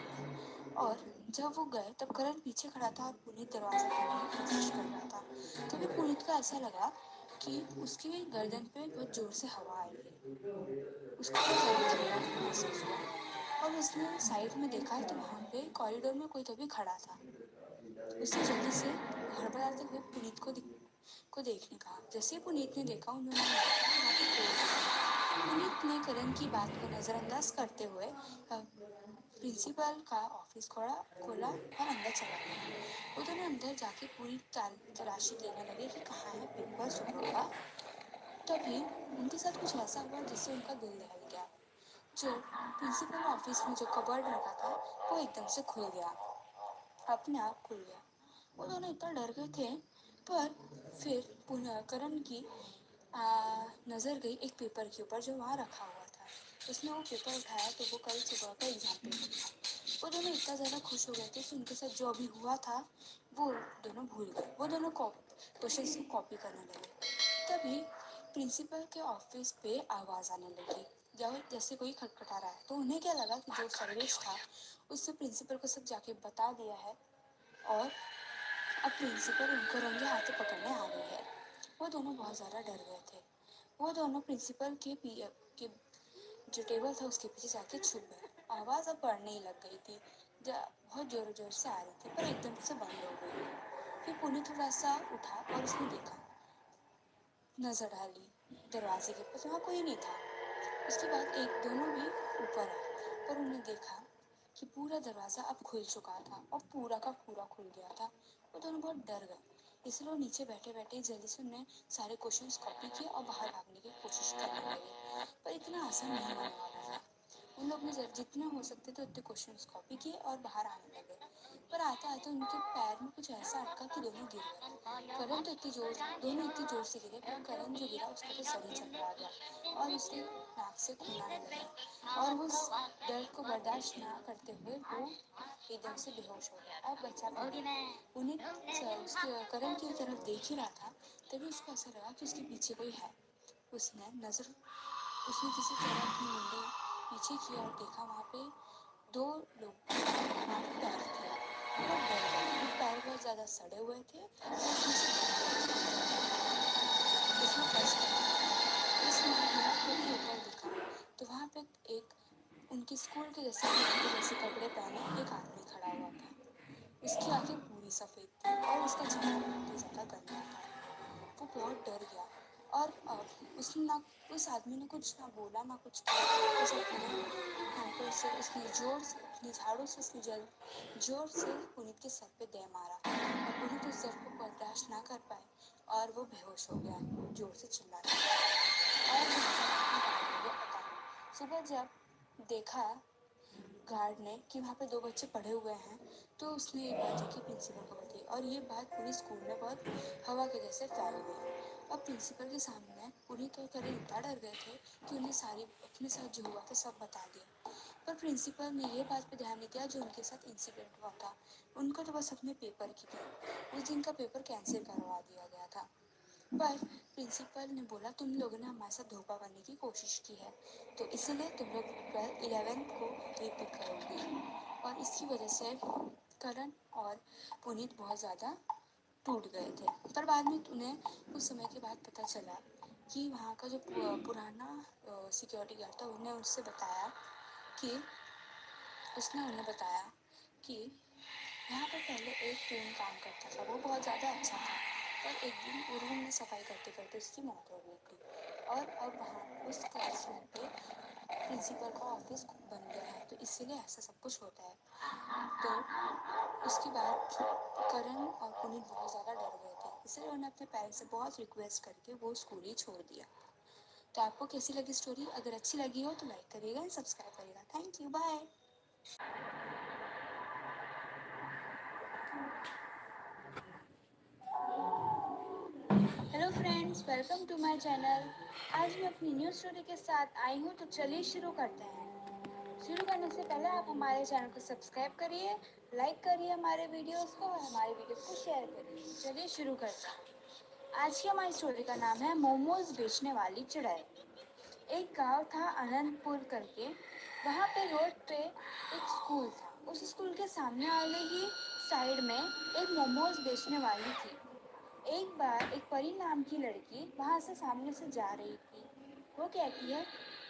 और जब वो गए तब करण पीछे खड़ा था और पुनीत दरवाज़ा खोलने की कोशिश कर रहा था। तभी पुनीत को ऐसा लगा कि उसकी गर्दन पे बहुत ज़ोर से हवा आई है। उसको बहुत ज़्यादा ठंडा महसूस हुआ और उसने साइड में देखा तो वहाँ पे कॉरिडोर में कोई तो भी खड़ा था। उसने जल्दी से हड़बड़ाते हुए पुनीत को देखने कहा। जैसे ही पुनीत ने देखा उन्होंने देखा कि वहाँ पे कोई नहीं था। पुनीत ने करण की बात को नज़रअंदाज करते हुए प्रिंसिपल का ऑफिस खोला और अंदर चला गया। वो दोनों अंदर जाके पूरी तलाशी लेने लगे कि कहाँ है पेपर सुबह का। तभी उनके साथ कुछ ऐसा हुआ जिससे उनका दिल दहल गया। जो प्रिंसिपल ऑफिस में जो कबर्ड रखा था वो एकदम से खुल गया, अपने आप खुल गया। वो दोनों इतना डर गए थे, पर फिर पुनः करण की नज़र गई एक पेपर के ऊपर जो वहाँ रखा हुआ था। उसने वो पेपर उठाया तो वो कल सुबह का एग्जाम पेपर था। वो दोनों इतना ज़्यादा खुश हो गए थे कि उनके साथ जो अभी हुआ था वो दोनों भूल गए। वो दोनों क्वेश्चंस को कॉपी करने लगे। तभी प्रिंसिपल के ऑफिस पे आवाज़ आने लगी, जैसे कोई खटखटा रहा है। तो उन्हें क्या लगा कि जो सर्वेश था उससे प्रिंसिपल को सब जाके बता दिया है और अब प्रिंसिपल उनको रंगे हाथों पकड़ने आ गई है। वो दोनों बहुत ज़्यादा डर गए थे। वो दोनों प्रिंसिपल के जो टेबल था उसके पीछे जाके छुप गए। आवाज़ अब बढ़ने ही लग गई थी, बहुत ज़ोर ज़ोर से आ रही थी पर एकदम से बंद हो गई। फिर पुनीत थोड़ा सा उठा और उसने देखा, नज़र डाली दरवाजे के पास, वहाँ कोई नहीं था। उसके बाद एक दोनों भी ऊपर आए पर उन्हें देखा कि पूरा दरवाज़ा अब खुल चुका था और पूरा का पूरा खुल गया था। वो दोनों बहुत डर गए, इसलिए वो नीचे बैठे बैठे जल्दी से उन्हें सारे क्वेश्चंस कॉपी किए और बाहर भागने की कोशिश करने लगे। पर इतना आसान नहीं होने वाला था। उन लोग ने जितने हो सकते थे उतने क्वेश्चंस कॉपी किए और बाहर आने लगे। पर आते आते उनके पैर में कुछ ऐसा अटका कि दोनों गिर गए। करण तो दोनों इतनी जोर से गिरे पर करण जो गिरा उसका तो सर ही चकरा गया और उसके नाक से खून आने लगा और वो दर्द को बर्दाश्त ना करते हुए वो एकदम से बेहोश हो गया और बच्चा उन्हें उसके करण की तरफ देख ही रहा था। तभी उसको ऐसा लगा कि उसके पीछे कोई है। उसने किसी तरह अपनी मुंडी पीछे किया और देखा वहाँ पे दो लोग वहाँ पे पैर थे। बहुत डर गया, वो पैर बहुत ज़्यादा सड़े हुए थे और उसने फर्स्ट उसने हाथ के ऊपर देखा तो वहाँ पे एक उनके स्कूल के जैसे कपड़े पहने एक आदमी खड़ा हुआ था। उसकी आंखें पूरी सफ़ेद थी और उसका चेहरा बहुत ही ज़्यादा गंदा था। वो बहुत डर गया और उसने ना उस आदमी ने कुछ ना बोला ना कुछ किया। बस अपने हैंकर से उसने जोर से अपनी झाड़ू से उसने जोर से पुनीत के सर पे दे मारा और पुनीत उस दर्द को बर्दाश्त ना कर पाए और वो बेहोश हो गया जोर से चिल्लाने लगा और वो गायब हो गया पता नहीं। सुबह जब देखा गार्ड ने कि वहाँ पे दो बच्चे पड़े हुए हैं तो उसने ये बात जाके प्रिंसिपल को बताई और ये बात पूरे स्कूल में बहुत हवा के जैसे फैल गई। अब प्रिंसिपल के सामने पूरी तो करे इतना डर गए थे कि उन्हें सारी अपने साथ जो हुआ था सब बता दिया। पर प्रिंसिपल ने ये बात पे ध्यान नहीं दिया जो उनके साथ इंसिडेंट हुआ था। उनको तो बस अपने पेपर की थी। उस दिन का पेपर कैंसिल करवा दिया गया था। पर प्रिंसिपल ने बोला तुम लोगों ने हमारे साथ धोखा करने की कोशिश की है तो इसीलिए तुम लोग 11th को रिपीट करोगे। और इसकी वजह से करण और पुनीत बहुत ज़्यादा टूट गए थे। पर बाद में उन्हें कुछ समय के बाद पता चला कि वहाँ का जो पुराना सिक्योरिटी गार्ड था उसने उन्हें बताया कि यहाँ पर पहले एक प्रेम काम करता था, वो बहुत ज़्यादा अच्छा था। पर एक दिन वो रूम में सफाई करते करते उसकी मौत हो गई थी और अब वहाँ उस क्लासरूम पे प्रिंसिपल का ऑफिस बन गया है तो इसीलिए ऐसा सब कुछ होता है। तो उसके बाद करण और पुनीत बहुत ज़्यादा डर गए थे, इसलिए उन्होंने अपने पेरेंट्स से बहुत रिक्वेस्ट करके वो स्कूल ही छोड़ दिया। तो आपको कैसी लगी स्टोरी? अगर अच्छी लगी हो तो लाइक करिएगा एंड सब्सक्राइब करिएगा। Thank you, bye. Hello friends, welcome to my channel. आज मैं अपनी न्यू स्टोरी के साथ आई हूँ तो चलिए शुरू करते हैं। शुरू करने से पहले आप हमारे चैनल को सब्सक्राइब करिए, लाइक करिए हमारे वीडियोस को और हमारे वीडियोस को शेयर करिए। चलिए शुरू करते हैं। आज की हमारी स्टोरी का नाम है मोमोज बेचने वाली चुड़ैल। एक गांव था अनंतपुर करके। वहाँ पे रोड पे एक स्कूल था। उस स्कूल के सामने वाले ही साइड में एक मोमोज बेचने वाली थी। एक बार एक परी नाम की लड़की वहाँ से सामने से जा रही थी। वो कहती है,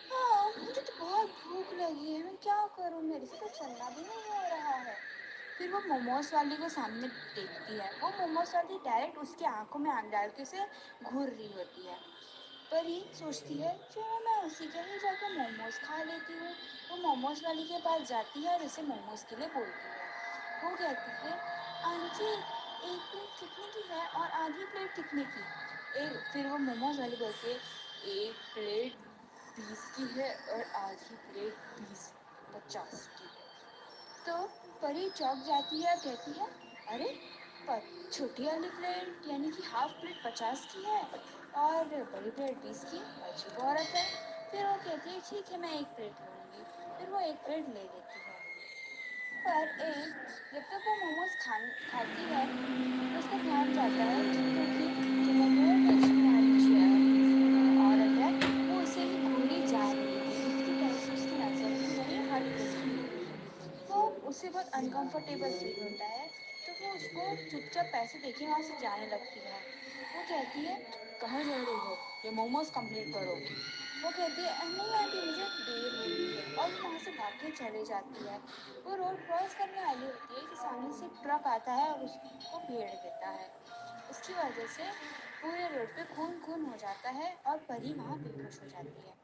हाँ, मुझे तो बहुत भूख लगी है, मैं क्या करूँ, मेरे से तो चलना भी नहीं हो रहा है। फिर वो मोमोज वाली को सामने देखती है। वो मोमोज वाली डायरेक्ट उसकी आंखों में आंख डाल के उसे घूर रही होती है। परी सोचती है चलो मैं उसी के ही जाकर मोमोज खा लेती हूँ। वो मोमोज वाली के पास जाती है और उसे मोमोज के लिए बोलती है। वो कहती है आंटी, एक प्लेट कितने की है और आधी प्लेट कितने की? फिर वो मोमोज वाली बोलती है एक प्लेट 20 की है और आधी प्लेट 50 की है। तो परी चौंक जाती है, कहती है अरे, पर छोटी वाली प्लेट यानी कि हाफ प्लेट 50 की है और बड़ी प्लेट 20 की, अजीब औरत है। फिर वो कहती है ठीक है मैं एक प्लेट लूँगी। फिर वो एक प्लेट ले लेती है। पर जब तक वो मोमोज खाती है तो उसका ध्यान जाता है क्योंकि जो वो बेचने वाली औरत है वो उसे ही घूरी जा रही थी। उसकी तरफ उसकी नज़र भी वही हट रही थी। वो उसे बहुत अनकंफर्टेबल फील होता है तो वो उसको चुपचाप पैसे देके वहाँ से जाने लगती है। वो कहती है कहाँ जा रही हो, ये मोमोज कंप्लीट करो। वो कहती है नहीं आंटी मुझे देर हो रही है और वो वहाँ से भाग के चले जाती है। वो रोड क्रॉस करने वाली होती है कि सामने से ट्रक आता है और उसको भेड़ देता है। उसकी वजह से पूरे रोड पे खून खून हो जाता है और परी वहाँ बेहोश हो जाती है।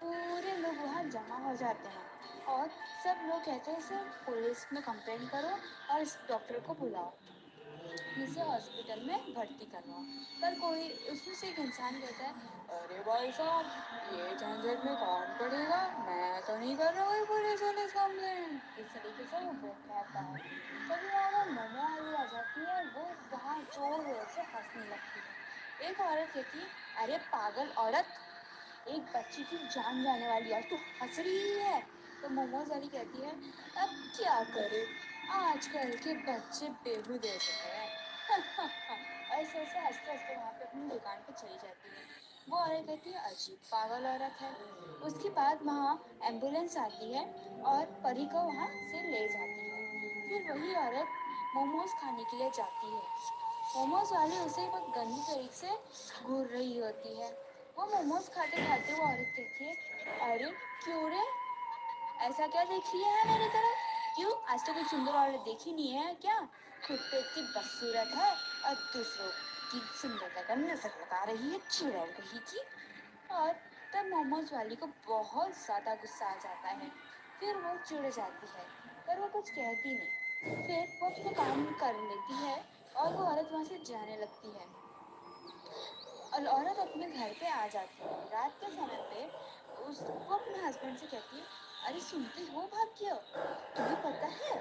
पूरे लोग वहाँ जमा हो जाते हैं और सब लोग कहते हैं इसे पुलिस में कंप्लेंट करो और इस डॉक्टर को बुलाओ, इसे हॉस्पिटल में भर्ती करवाओ। पर कोई उसमें से एक इंसान कहता है अरे भाई साहब ये झंझट में कौन पड़ेगा, मैं तो नहीं कर रहा कोई पुलिस वाले कंप्लेंट। इस तरीके से वो कहता है। तभी वहाँ वो मोमो वाली आ जाती है और वो वहाँ जोर जोर से हंसने लगती है। एक औरत कहती है अरे पागल औरत, एक बच्ची की जान जाने वाली है और तू हंस रही है। तो मोमोज वाली कहती है अब क्या करे, आजकल के बच्चे बेहुदे होते हैं। ऐसे ऐसे हंसते हंसते वहाँ पे अपनी दुकान पे चली जाती है। वो औरत कहती है अजीब पागल औरत है। उसके बाद वहाँ एम्बुलेंस आती है और परी को वहाँ से ले जाती है। फिर वही औरत मोमोज खाने के लिए जाती है। मोमोज वाली उसे बहुत गंदी तरीके से घूर रही होती है। वो मोमोज खाते खाते वो औरत कहती है अरे क्यों रे, ऐसा क्या देख रही है मेरी तरफ? क्यों, आज तो कोई सुंदर औरत देखी नहीं है क्या? खुद तो इतनी बदसूरत है और दूसरों की सुंदरता का नजर लगा रही है, चुड़ैल कही की। और तब मोमोज वाली को बहुत ज्यादा गुस्सा आ जाता है। फिर वो चिढ़ जाती है पर वो कुछ कहती नहीं। फिर वो अपना काम कर लेती है और वो औरत वहां से जाने लगती है और औरत अपने घर पे आ जाती है। रात के समय पे वो अपने हस्बैंड से कहती है अरे सुनते हो भाग्य, तुम्हें पता है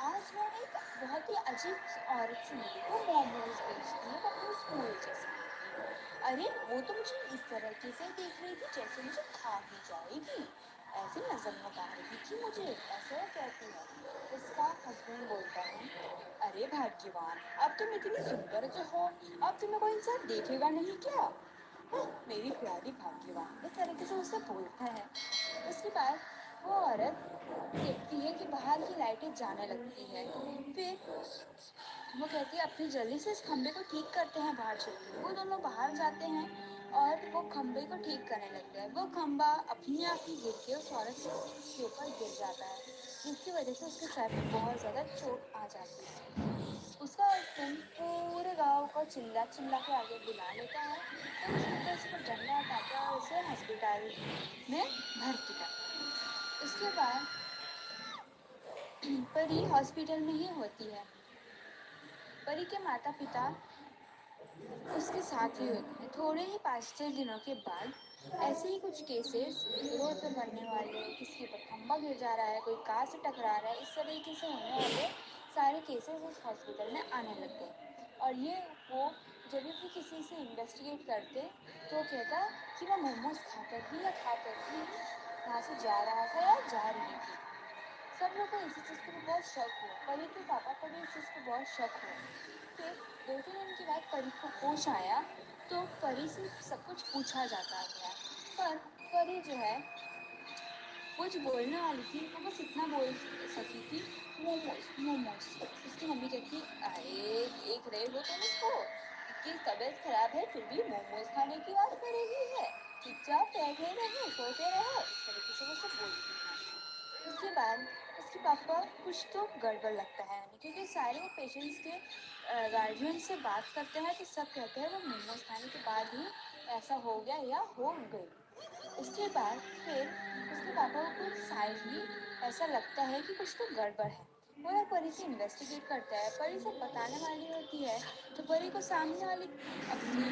आज मैं एक बहुत ही अजीब औरत से मिली, वो मोमोज बेचती है, वो अपने स्कूल जैसी दिखती है। अरे वो तो मुझे इस तरीके से देख रही थी जैसे मुझे खा ही जाएगी, ऐसे नजर लगा रही थी मुझे, ऐसे वो कहती है। उसका हस्बैंड बोलता है अरे भाग्यवान, अब तुम इतनी सुंदर जो हो, अब तुम्हें कोई इंसान देखेगा नहीं क्या? हाँ, मेरी प्यारी भाग्यवान, इस तरीके से उसे बोलता है। उसके बाद वो औरत देखती है कि बाहर की लाइटें जाने लगती है। फिर वो कहती है अपनी जल्दी से इस खंबे को ठीक करते हैं बाहर चल के। वो दोनों बाहर जाते हैं और वो खंबे को ठीक करने लगते हैं। वो खंबा अपने आप ही गिर के उस औरत के ऊपर गिर जाता है जिसकी वजह से उसके सर पे बहुत ज़्यादा चोट आ जाती है। उसका हस्बैंड पूरे गांव को चिल्ला चिल्ला के आगे बुला लेता है। फिर उसके ऊपर से वो डंडा हटाता है और उसे हॉस्पिटल में भर्ती करता है। उसके बाद परी हॉस्पिटल में ही होती है। परी के माता पिता उसके साथ ही होते हैं। थोड़े ही 5-6 दिनों के बाद ऐसे ही कुछ केसेस, रोड पे मरने वाले, किसी के ऊपर खंबा गिर जा रहा है, कोई कार से टकरा रहा है, इस तरीके से होने वाले सारे केसेस उस हॉस्पिटल में आने लग गए। और ये वो जब भी किसी से इन्वेस्टिगेट करते तो वो कहता कि वो मोमोज खाकर ही वहाँ से जा रहा था या जा रही थी। सब लोग को इसी चीज़ पे बहुत शक हुआ, परी के पापा को भी इस चीज़ पे बहुत शक हुआ। फिर 2-3 दिन के बाद परी को होश आया तो परी से सब कुछ पूछा जाता गया। पर परी जो है कुछ बोलने वाली थी, वो बस इतना बोल सकी थी मोमोज मोमोज। उसकी मम्मी कहती अरे देख रहे हो तुम इसको, इसकी तबीयत खराब है फिर भी मोमोज खाने की बात कर रही है। चुपचाप बैठे रहो, सोते रहो, इस तरीके से वो सब बोलती है। उसके बाद उसके पापा कुछ तो गड़बड़ लगता है हमें, क्योंकि सारे वो पेशेंट्स के गार्जियन से बात करते हैं तो सब कहते हैं वो मोमोज खाने के बाद ही ऐसा हो गया या हो गई। उसके बाद फिर उसके पापा को कुछ साइडली ऐसा लगता है कि कुछ तो गड़बड़ है। वो ना परी से इन्वेस्टिगेट करता है, परी से बताने वाली होती है तो परी को सामने वाली अपनी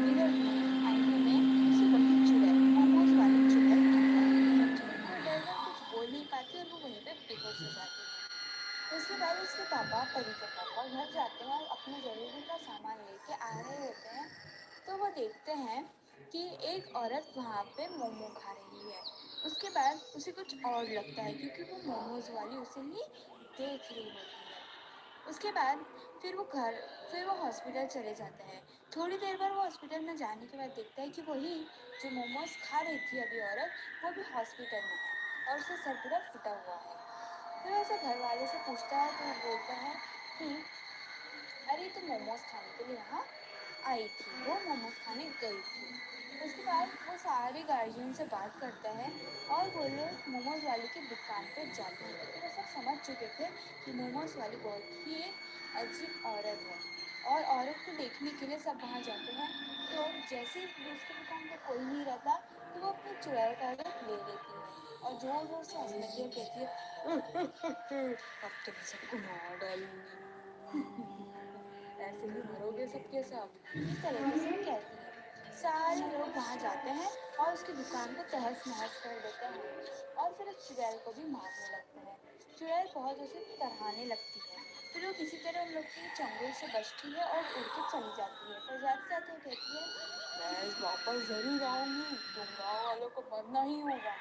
मिरर में, आईने में उसे वही चुड़ैल, मोमोज वाली चुड़ैल दिखता है। चुड़ैल को डर कुछ बोल नहीं पाती और वो वहीं पे बेहोश हो जाती है। उसके बाद उसके पापा, परी के पापा घर जाते हैं और अपने जरूरी का सामान लेके आ रहे होते हैं तो वो देखते हैं कि एक औरत वहाँ पे मोमो खा रही है। उसके बाद उसे कुछ और लगता है क्योंकि वो मोमोज वाली उसे ही देख रही होती है। उसके बाद फिर वो हॉस्पिटल चले जाते हैं। थोड़ी देर बाद वो हॉस्पिटल में जाने के बाद देखता है कि वही जो मोमोज खा रही थी अभी औरत, वो भी हॉस्पिटल में है और उसका सर पूरा फुटा हुआ है। फिर वो उसे घर वाले से पूछता है तो वो बोलता है कि अरे तुम मोमोज खाने के लिए यहाँ आई थी, वो मोमोज खाने गई थी। उसके बाद वो सारे गार्जियन से बात करता है और वो लोग मोमोज वाले की दुकान पे जाते हैं क्योंकि वो सब समझ चुके थे कि मोमोज वाली बहुत ही एक अजीब औरत है और औरत को देखने के लिए सब वहाँ जाते हैं। तो जैसे ही उसकी दुकान पे कोई नहीं रहता तो वो अपनी चुड़ैल का रूप ले लेती है और जोर जोर से हंसने की कहती है अब तो मैं सबको मार डालूंगी। ऐसे ही मरोगे सबके सब, इस तरीके से कहती है। सारे लोग वहाँ जाते हैं और उसकी दुकान को तहस नहस कर देते हैं और फिर उस चुड़ैल को भी मारने लगते हैं। चुड़ैल बहुत उसे तड़ाने लगती है, फिर वो किसी तरह उन लोग के चंगुल से बचती है और उड़ के चली जाती है। पर जाते जाते वो कहती है मैं वापस जरूर आऊंगी, तुम गाँव वालों को मरना ही होगा।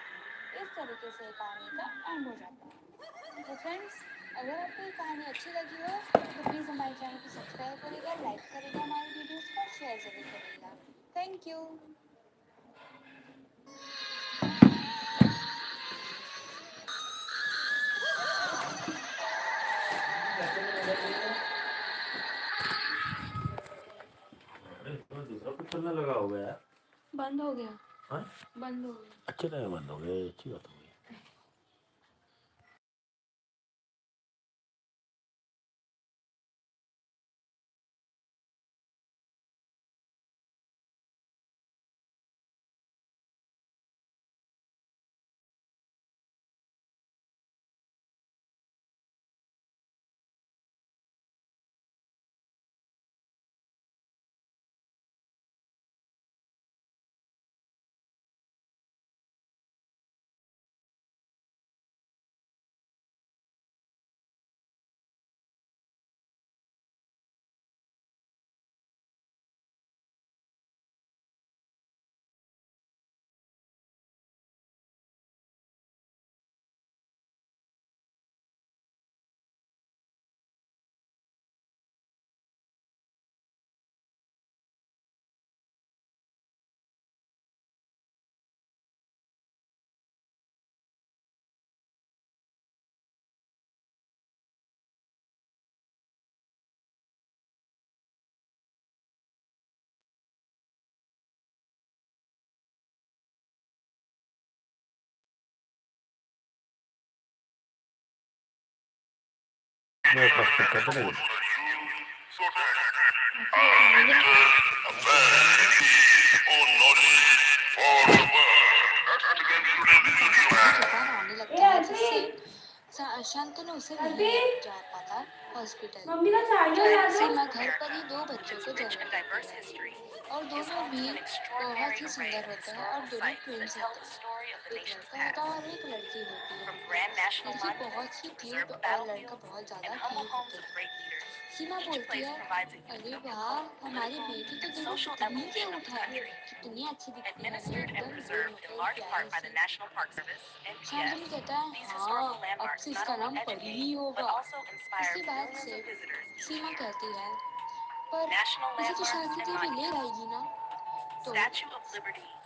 इस तरीके से कहानी का एंड हो जाता है। तो फ्रेंड्स, अगर आपको ये कहानी अच्छी लगी हो तो प्लीज़ हमारे चैनल को सब्सक्राइब करिएगा, लाइक करिएगा हमारी वीडियोस को, शेयर ज़रूर करिएगा। Thank you. अरे इसमें दूसरा कुछ चलने लगा होगा यार। बंद हो गया। हाँ? बंद हो गया। अच्छे तरह बंद हो गए, अच्छी बात हो गई। मेरे पास तो कहते नहीं। आने लगता है जिससे शांतनु उसे नहीं जा पाता हॉस्पिटल। मम्मी का चार्जर ला फिर दो। सीमा घर पर ही दो बच्चों को जन्म देती है और दोनों भी बहुत ही सुंदर होते हैं और दोनों ट्विंस होते हैं। एक लड़का होता है और एक लड़की होती है। लड़की बहुत ही क्यूट और लड़का बहुत ज़्यादा क्यूट होता है। सीमा बोलती है अरे वाह, हमारी बेटी तो देखो कितनी क्यूट है, कितनी अच्छी दिखती है, एकदम गोल मटोल प्यारी सी। शांतनु कहता है हाँ, अब से इसका नाम परी ही होगा। उसके बाद से सीमा कहती है पर इसे तो शादी देवी ले आएगी ना। तो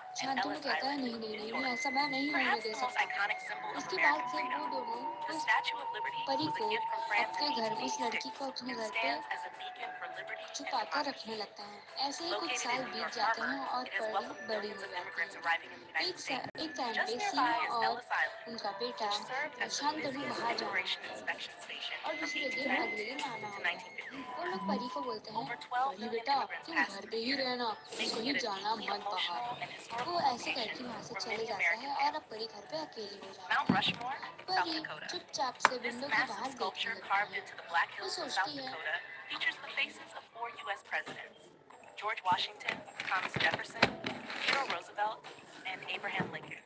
and शांतनु Ellis कहता है Island, नहीं New नहीं नहीं York. नहीं, ऐसा मैं नहीं होने Perhaps दे the most सकता। iconic symbol of उसके बाद American से वो freedom, दोनों the उस Statue of Liberty परी was a को gift from France अपने in घर उस लड़की 1886 को अपने and घर पे stands as a beacon for liberty and छुपा कर रखने democracy. लगता है। ऐसे ही कुछ Located साल in New बीत York जाते Harbor, हैं और it has परी welcomed बड़ी millions हो of जाती immigrants है। arriving in the United States. एक टाइम Just पे nearby सिंह is और Ellis Island, उनका बेटा which served as the Shantanu busiest बाहर जा रहे immigration हैं inspection station और from दूसरे दिन अगले 1890 दिन आना to होता है। 1950. वो लोग परी को बोलते हैं, Over 12 परी million बेटा immigrants तुम passed घर through पे ही here, रहना, making कहीं it a जाना deeply मत बाहर। emotional and historical वो ऐसे location करके वहाँ से for चले many जाता American है और अब families. परी घर पे अकेली हो Mount जाती है। Rushmore, South परी Dakota. चुपचाप से This विंडो के massive बाहर देखने sculpture लगती carved है। into the Black वो Hills of South सोचती है Dakota features the faces of 4 U.S. presidents: George Washington, Thomas Jefferson, Theodore Roosevelt, and Abraham Lincoln.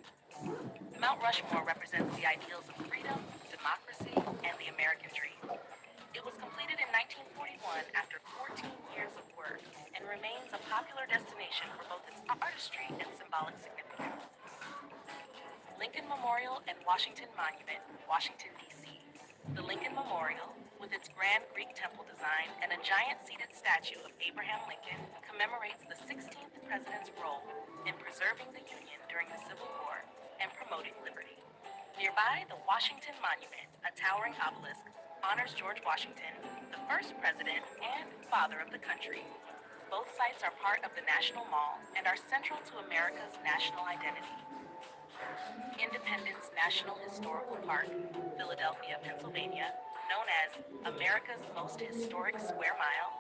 Mount Rushmore represents the ideals of freedom, democracy, and the American dream. It was completed in 1941 after 14 years of work and remains a popular destination for both its artistry and symbolic significance. Lincoln Memorial and Washington Monument, Washington, D.C. The Lincoln Memorial, with its grand Greek temple design and a giant seated statue of Abraham Lincoln, commemorates the 16th president's role in preserving the Union during the Civil War and promoting liberty. Nearby, the Washington Monument, a towering obelisk, honors George Washington, the first president and father of the country. Both sites are part of the National Mall and are central to America's national identity. Independence National Historical Park, Philadelphia, Pennsylvania, known as America's most historic square mile.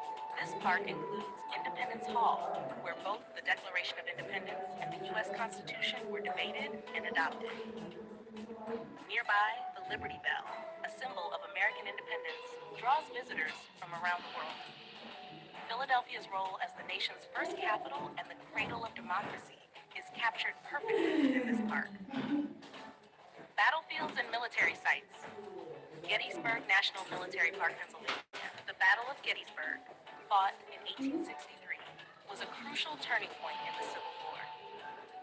This park includes Independence Hall, where both the Declaration of Independence and the U.S. Constitution were debated and adopted. Nearby, the Liberty Bell, a symbol of American independence, draws visitors from around the world. Philadelphia's role as the nation's first capital and the cradle of democracy is captured perfectly within this park. Battlefields and military sites. Gettysburg National Military Park, Pennsylvania. The Battle of Gettysburg, fought in 1863, was a crucial turning point in the Civil War.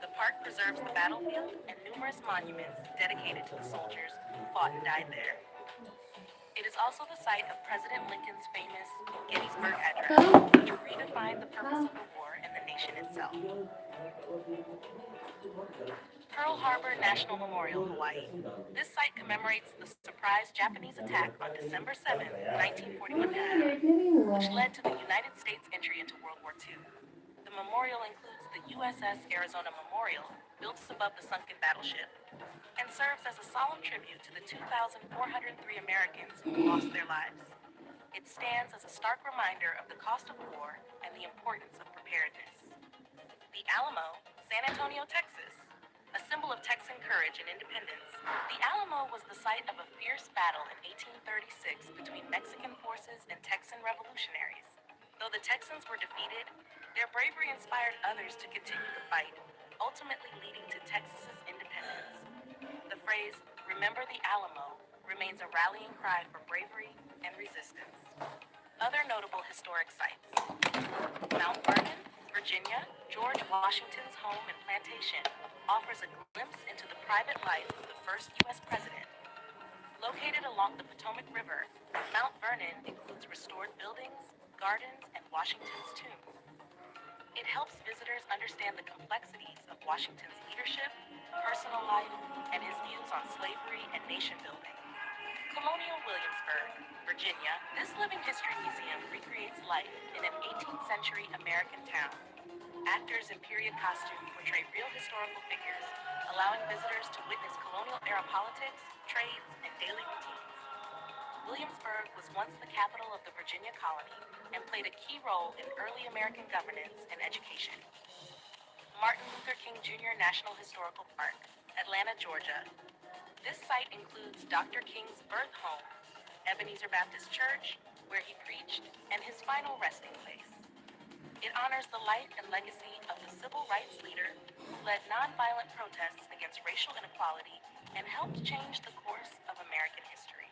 The park preserves the battlefield and numerous monuments dedicated to the soldiers who fought and died there. It is also the site of President Lincoln's famous Gettysburg Address, which redefined the purpose of the war and the nation itself. Pearl Harbor National Memorial, Hawaii. This site commemorates the surprise Japanese attack on December 7, 1941, which led to the United States entry into World War II. The memorial includes the USS Arizona Memorial, built above the sunken battleship, and serves as a solemn tribute to the 2,403 Americans who lost their lives. It stands as a stark reminder of the cost of war and the importance of preparedness. The Alamo, San Antonio, Texas. A symbol of Texan courage and independence, the Alamo was the site of a fierce battle in 1836 between Mexican forces and Texan revolutionaries. Though the Texans were defeated, their bravery inspired others to continue the fight, ultimately leading to Texas's independence. The phrase, "Remember the Alamo," remains a rallying cry for bravery and resistance. Other notable historic sites. Mount Vernon, Virginia, George Washington's home and plantation, offers a glimpse into the private life of the first U.S. president. Located along the Potomac River, Mount Vernon includes restored buildings, gardens, and Washington's tomb. It helps visitors understand the complexities of Washington's leadership, personal life, and his views on slavery and nation building. Colonial Williamsburg, Virginia, this living history museum recreates life in an 18th century American town. Actors in period costume portray real historical figures, allowing visitors to witness colonial-era politics, trades, and daily routines. Williamsburg was once the capital of the Virginia colony and played a key role in early American governance and education. Martin Luther King Jr. National Historical Park, Atlanta, Georgia. This site includes Dr. King's birth home, Ebenezer Baptist Church, where he preached, and his final resting place. It honors the life and legacy of the civil rights leader who led nonviolent protests against racial inequality and helped change the course of American history.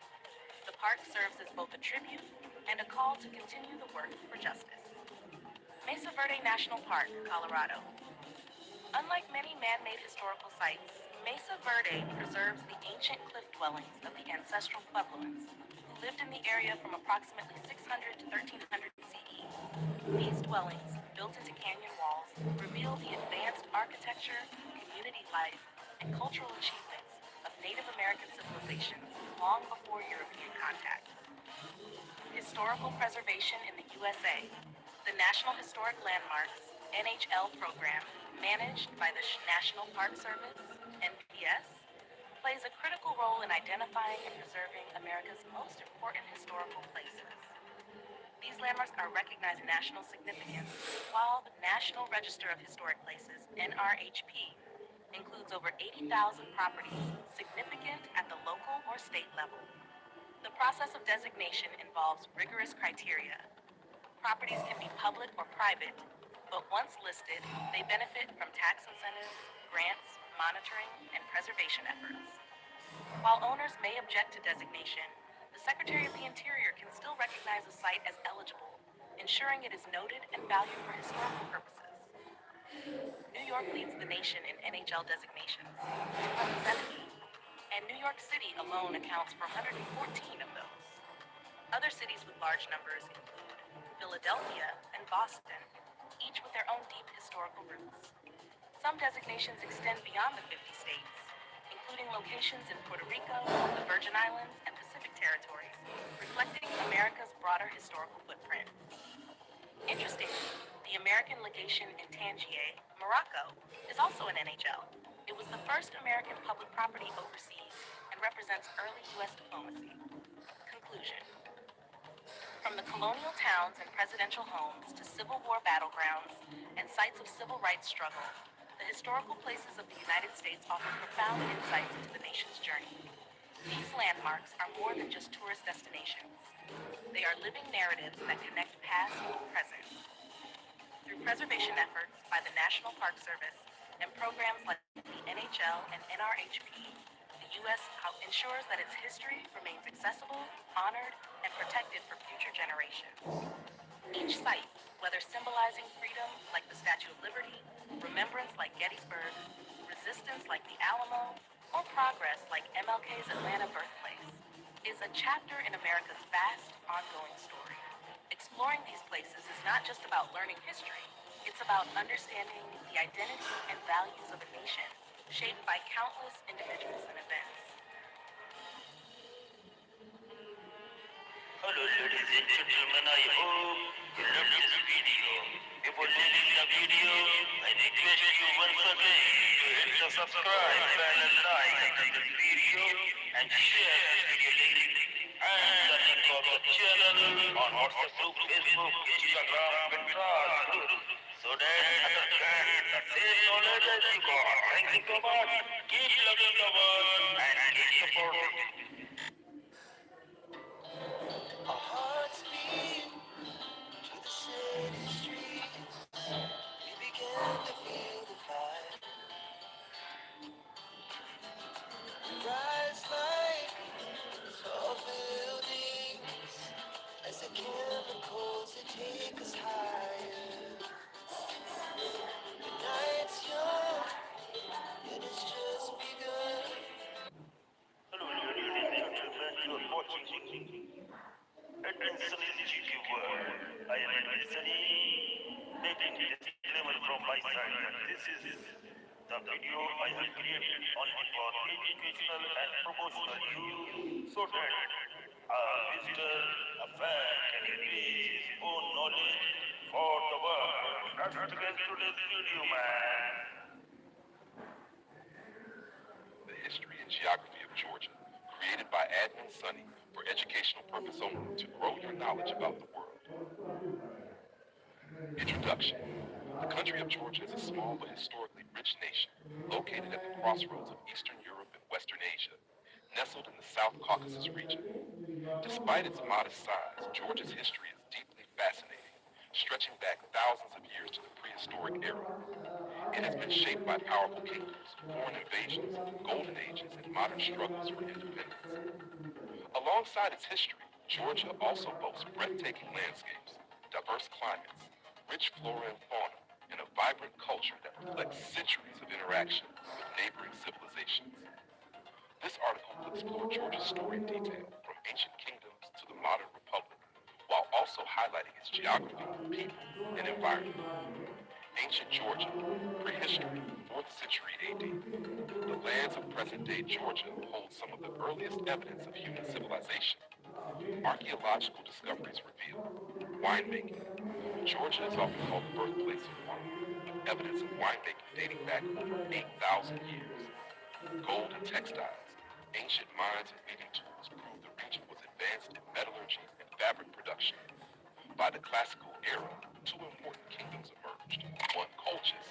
The park serves as both a tribute and a call to continue the work for justice. Mesa Verde National Park, Colorado. Unlike many man-made historical sites, Mesa Verde preserves the ancient cliff dwellings of the ancestral Puebloans, who lived in the area from approximately 600 to 1300 CE. These dwellings, built into canyon walls, reveal the advanced architecture, community life, and cultural achievements of Native American civilizations long before European contact. Historical preservation in the USA. The National Historic Landmarks (NHL) program, managed by the National Park Service (NPS), plays a critical role in identifying and preserving America's most important historical places. These landmarks are recognized national significance, while the National Register of Historic Places (NRHP) includes over 80,000 properties significant at the local or state level. The process of designation involves rigorous criteria. Properties can be public or private, but once listed, they benefit from tax incentives, grants, monitoring, and preservation efforts. While owners may object to designation, the Secretary of the Interior can still recognize a site as eligible, ensuring it is noted and valued for historical purposes. New York leads the nation in NHL designations, 270, and New York City alone accounts for 114 of those. Other cities with large numbers include Philadelphia and Boston, each with their own deep historical roots. Some designations extend beyond the 50 states, including locations in Puerto Rico, the Virgin Islands, and Pacific territories, reflecting America's broader historical footprint. Interestingly, the American legation in Tangier, Morocco, is also an NHL. It was the first American public property overseas and represents early U.S. diplomacy. Conclusion. From the colonial towns and presidential homes to Civil War battlegrounds and sites of civil rights struggle, the historical places of the United States offer profound insights into the nation's journey. These landmarks are more than just tourist destinations. They are living narratives that connect past with present. Through preservation efforts by the National Park Service and programs like the NHL and NRHP, the U.S. ensures that its history remains accessible, honored, and protected for future generations. Each site, whether symbolizing freedom like the Statue of Liberty, remembrance like Gettysburg, resistance like the Alamo, or progress like MLK's Atlanta birthplace, is a chapter in America's vast, ongoing story. Exploring these places is not just about learning history, it's about understanding the identity and values of a nation shaped by countless individuals and events. Hello ladies and gentlemen, I hope you love this video. Before leaving the video, I request you once again to hit the subscribe button and like this video and share this video link and the link of the channel on WhatsApp group, Facebook, Instagram, Pinterest group, so that others can get the same knowledge as you got. Thank you so much. Keep loving the world and keep supporting. Our hearts beat to the city streets. We began to feel the fire. We rise like tall buildings as the chemicals that take us higher. The night's young, it has just begun. Hello, ladies and gentlemen, you are watching Edwin Sunil GQ World. I am Edwin Sunil, making disclaimer from my side that this is the video I have created only for educational and promotional use, so that a visitor, a fan can increase his own knowledge for the world. Let's begin today's video, man. The History and Geography of Georgia, created by Admin Sunny for educational purpose only to grow your knowledge about the world. Introduction. The country of Georgia is a small but historically rich nation located at the crossroads of Eastern Europe and Western Asia, nestled in the South Caucasus region. Despite its modest size, Georgia's history is deeply fascinating, stretching back thousands of years to the prehistoric era. It has been shaped by powerful kingdoms, foreign invasions, golden ages, and modern struggles for independence. Alongside its history, Georgia also boasts breathtaking landscapes, diverse climates, rich flora and fauna, and a vibrant culture that reflects centuries of interaction with neighboring civilizations. This article will explore Georgia's story in detail, from ancient kingdoms to the modern republic, while also highlighting its geography, people, and environment. Ancient Georgia, prehistory, 4th century AD. The lands of present-day Georgia hold some of the earliest evidence of human civilization. Archaeological discoveries reveal winemaking. Georgia is often called the birthplace of wine, with evidence of winemaking dating back over 8,000 years. Gold and textiles. Ancient mines and weaving tools prove the region was advanced in metallurgy and fabric production. By the classical era, two important kingdoms emerged. One, Colchis,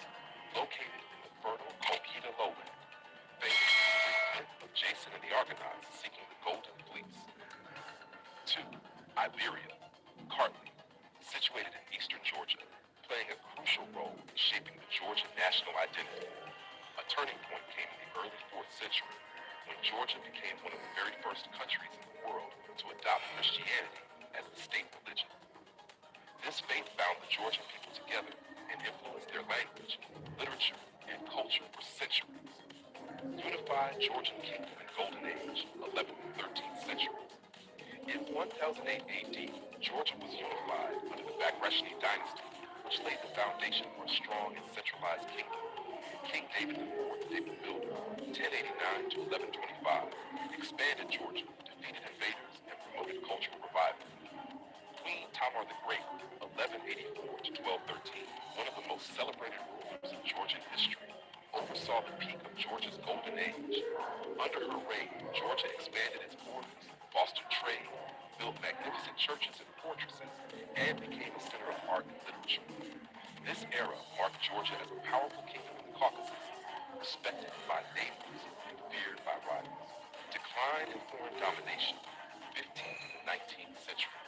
located in the fertile Colchida lowland, famous for the Greek myth of Jason and the Argonauts seeking the golden fleece. Two, Iberia, Kartli, situated in eastern Georgia, playing a crucial role in shaping the Georgian national identity. A turning point came in the early 4th century, when Georgia became one of the very first countries in the world to adopt Christianity as the state religion. This faith bound the Georgian people together and influenced their language, literature, and culture for centuries. Unified Georgian kingdom and golden age, 11th and 13th centuries. In 1008 AD, Georgia was unified under the Bagrationi dynasty, which laid the foundation for a strong and centralized kingdom. King David IV, David Builder, 1089 to 1125, expanded Georgia, defeated invaders, and promoted cultural revival. Queen Tamar the Great, 1184 to 1213, one of the most celebrated rulers in Georgian history, oversaw the peak of Georgia's golden age. Under her reign, Georgia expanded its borders, fostered trade, built magnificent churches and fortresses, and became a center of art and literature. This era marked Georgia as a powerful kingdom in the Caucasus, respected by neighbors and feared by rivals. Decline in foreign domination, 15th and 19th centuries.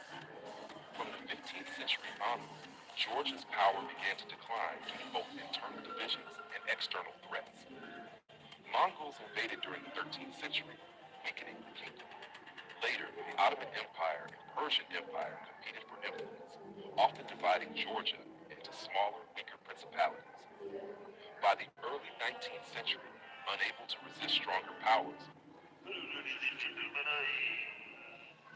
From the 15th century onward, Georgia's power began to decline due to both internal divisions and external threats. Mongols invaded during the 13th century, weakening the kingdom. Later, the Ottoman Empire and Persian Empire competed for influence, often dividing Georgia into smaller, weaker principalities. By the early 19th century, unable to resist stronger powers,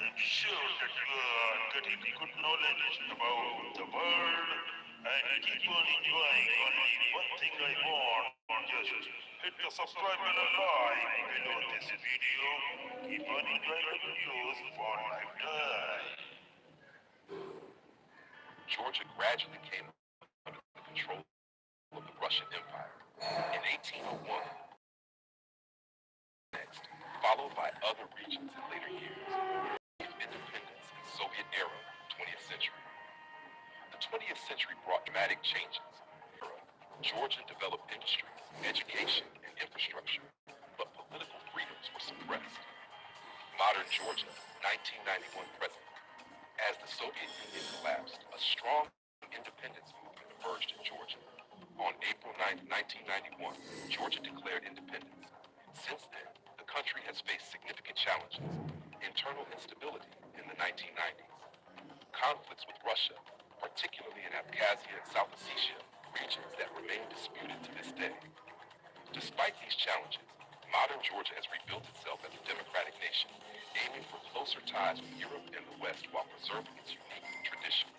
I'm sure that you are getting good knowledge about the world and keep on enjoying only one thing I want. Just hit the subscribe button like below this video. Keep on enjoying the videos for lifetime. Georgia gradually came under the control of the Russian Empire. In 1801, next, followed by other regions in later years. Independence in Soviet era, 20th century. The 20th century brought dramatic changes. Georgia developed industries, education, and infrastructure, but political freedoms were suppressed. Modern Georgia, 1991 present. As the Soviet Union collapsed, a strong independence movement emerged in Georgia. On April 9, 1991, Georgia declared independence. Since then, the country has faced significant challenges. Internal instability in the 1990s. Conflicts with Russia, particularly in Abkhazia and South Ossetia, regions that remain disputed to this day. Despite these challenges, modern Georgia has rebuilt itself as a democratic nation, aiming for closer ties with Europe and the West while preserving its unique traditions.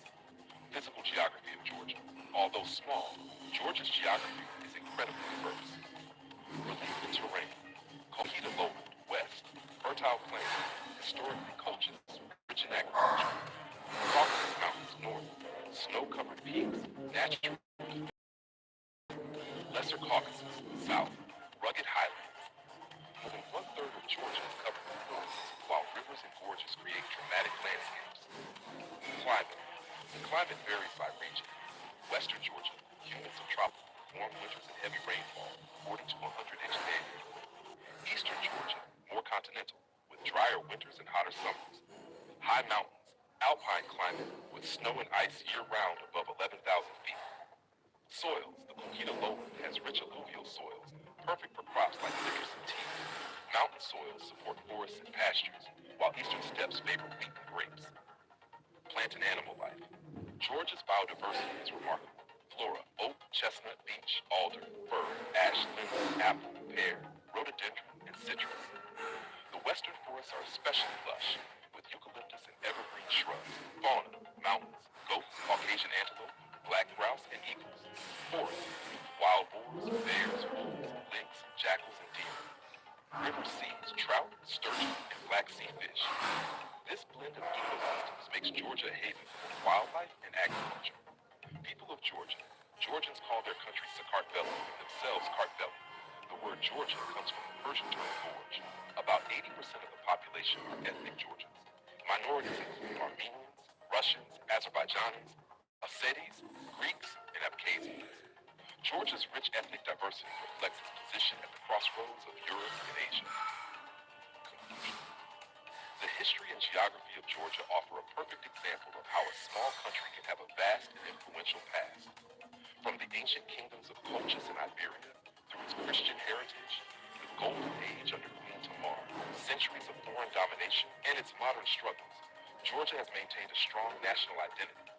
Physical geography of Georgia. Although small, Georgia's geography is incredibly diverse. Relief and terrain. Colchida lowland, west. Fertile plains, historically Colchis, rich in agriculture. Caucasus Mountains, north. Snow-covered peaks, natural. Lesser Caucasus, south. Rugged highlands. More than one-third of Georgia is covered with forests, while rivers and gorges create dramatic landscapes. Climate. The climate varies by region. Western Georgia, humid subtropical, warm winters and heavy rainfall, 40 to 100-inch annually. Eastern Georgia, more continental, with drier winters and hotter summers. High mountains, alpine climate, with snow and ice year-round above 11,000 feet. Soils, the Colchida lowland has rich alluvial soils, perfect for crops like citrus and tea. Mountain soils support forests and pastures, while eastern steppes favor wheat and grapes. Plant and animal life. Georgia's biodiversity is remarkable. Flora, oak, chestnut, beech, alder, fir, ash, lemon, apple, pear, rhododendron, and citrus. The western forests are especially lush, with eucalyptus and evergreen shrubs, fauna, mountains, goats, Caucasian antelope, black grouse, and eagles. Forests, wild boars, bears, wolves, lynx, jackals, and deer. River seas, trout, sturgeon, and black sea fish. This blend of ecosystems makes Georgia a haven for both wildlife and agriculture. People of Georgia, Georgians call their country Sakartvelo, themselves Kartvelo. The word Georgia comes from the Persian term George. About 80% of the population are ethnic Georgians. Minorities include Armenians, Russians, Azerbaijanis, Ossetis, Greeks, and Abkhazians. Georgia's rich ethnic diversity reflects its position at the crossroads of Europe and Asia. The history and geography of Georgia offer a perfect example of how a small country can have a vast and influential past. From the ancient kingdoms of Colchis and Iberia, through its Christian heritage, the Golden Age under Queen Tamar, centuries of foreign domination, and its modern struggles, Georgia has maintained a strong national identity.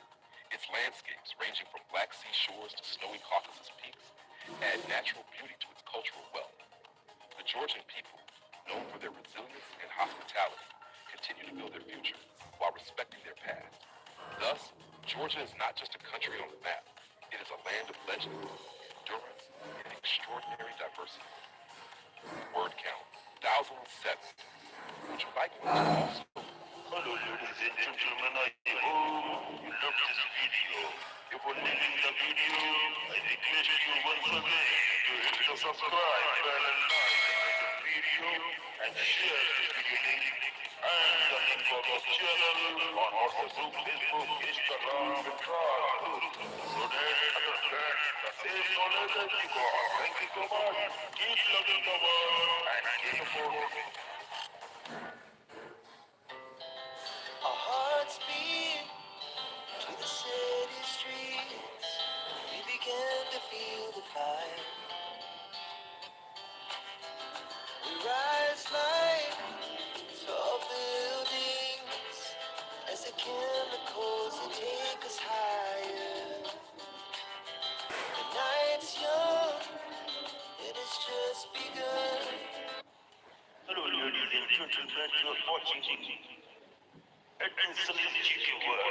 Its landscapes, ranging from Black Sea shores to snowy Caucasus peaks, add natural beauty to its cultural wealth. The Georgian people, known for their resilience and hospitality, continue to build their future while respecting their past. Thus, Georgia is not just a country on the map. It is a land of legend, endurance, and extraordinary diversity. Word count, 1,007. Would you like me to also? Hello, ladies and gentlemen. I hope you love this video. If you're liking the video, I request you once again to hit the subscribe button and like the video and share this video link and the link for the channel on WhatsApp, Facebook, Instagram, and Twitter. So that after that, the same knowledge that you got. Thank you so much. Keep loving the world and keep supporting. Our hearts beat to the city streets. We began to feel the fire. We rise like tall buildings as the chemicals they take us higher. The night's young and it's just begun. Hello, ladies and gentlemen. You're watching Sunil World.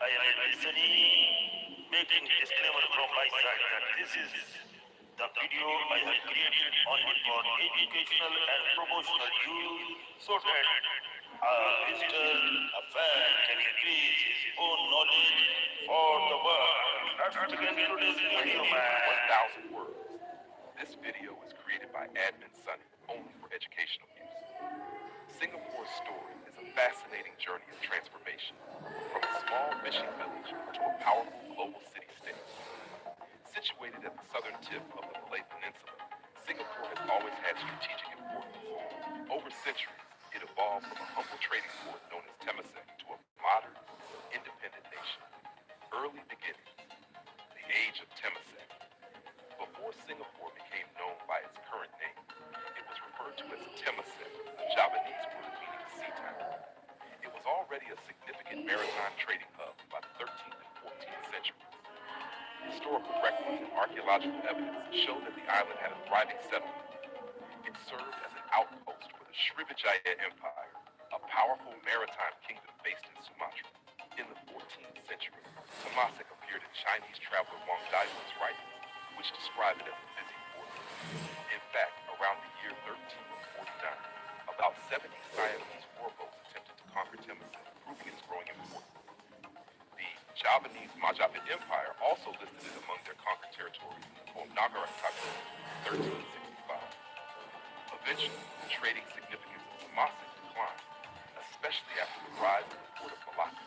I am Sunny, making disclaimer from my side that this is the video I have created only for educational and promotional use so that a visitor, a fan can increase his own knowledge for the world. Let's begin today's video, man. 1,000 words. This video is created by Admin Sunny, only for educational use. Singapore's story is a fascinating journey of transformation, from a small fishing village to a powerful global city-state. Situated at the southern tip of the Malay Peninsula, Singapore has always had strategic importance. Over centuries, it evolved from a humble trading port known as Temasek to a modern, independent nation. Early beginnings, the age of Temasek. Before Singapore became known by its current name, it was referred to as Temasek, a Javanese word meaning sea town. It was already a significant maritime trading hub by the 13th and 14th centuries. Historical records and archaeological evidence show that the island had a thriving settlement. It served as an outpost for the Srivijaya Empire, a powerful maritime kingdom based in Sumatra. In the 14th century, Temasek appeared in Chinese traveler Wang Daiwen's writings, which describe it as a busy port. In fact, around the year 1349, about 70 Siamese warboats attempted to conquer Temasek, proving its growing importance. The Javanese Majapahit Empire also listed it among their conquered territories in the poem Nagarakataka, 1365. Eventually, the trading significance of Temasek declined, especially after the rise of the port of Malacca.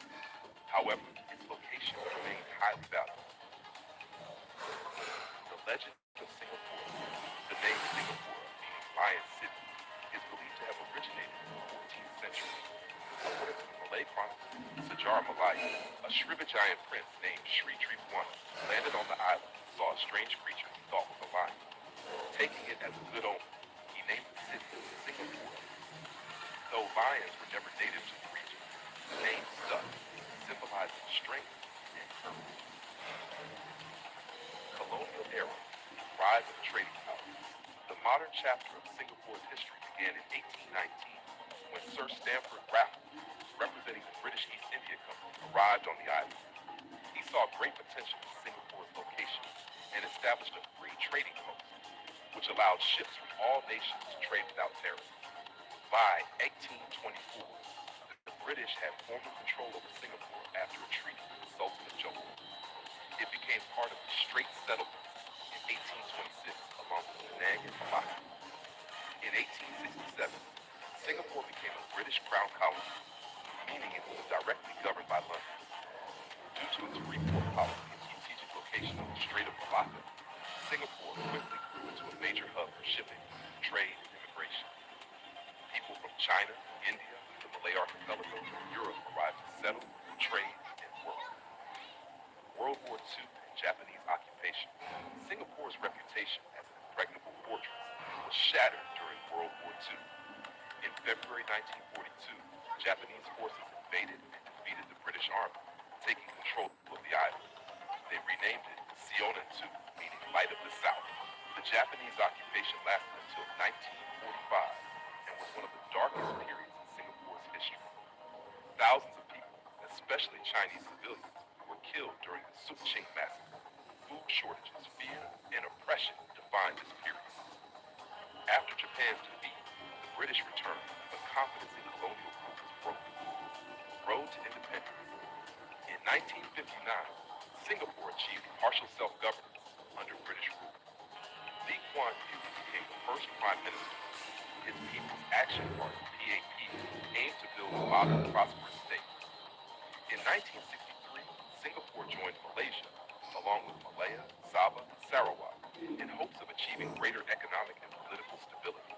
However, its location remained highly valuable. The legend of Singapore, the name Singapore, meaning Lion City, is believed to have originated in the 14th century. According to the Malay Chronicles, Sejarah Malaya, a Srivijayan prince named Sri Tribhuwana, landed on the island and saw a strange creature he thought was a lion. Taking it as a good omen, he named the city Singapore. Though lions were never native to the region, the name stuck, symbolizing strength and courage. Colonial era, rise of trading power. The modern chapter of Singapore's history began in 1819 when Sir Stamford Raffles, representing the British East India Company, arrived on the island. He saw great potential in Singapore's location and established a free trading post, which allowed ships from all nations to trade without tariffs. By 1824, the British had formal control over Singapore after a treaty with the Sultan of Johor. It became part of the Straits Settlements in 1826, along with Penang and Malacca. In 1867, Singapore became a British crown colony, meaning it was directly governed by London. Due to its free port policy and strategic location on the Strait of Malacca, Singapore quickly grew into a major hub for shipping, trade, and immigration. People from China, India, the Malay Archipelago, and Europe arrived to settle, trade, and work. World War II and Japanese occupation, Singapore's reputation as an impregnable fortress was shattered during World War II. In February 1942, Japanese forces invaded and defeated the British Army, taking control of the island. They renamed it Sionan-tu, meaning Light of the South. The Japanese occupation lasted until 1945 and was one of the darkest periods in Singapore's history. Thousands of people, especially Chinese civilians, were killed during the Suk Ching massacre. Food shortages, fear, and oppression defined this period. After Japan's defeat, the British returned, but confidence in colonial rule was broken. Road to independence. In 1959, Singapore achieved partial self-governance under British rule. Lee Kuan Yew became the first prime minister. His People's Action Party, PAP, aimed to build a modern, prosperous state. In 1963, Singapore joined Malaysia, along with Malaya, Sabah, and Sarawak, in hopes of achieving greater economic and political stability.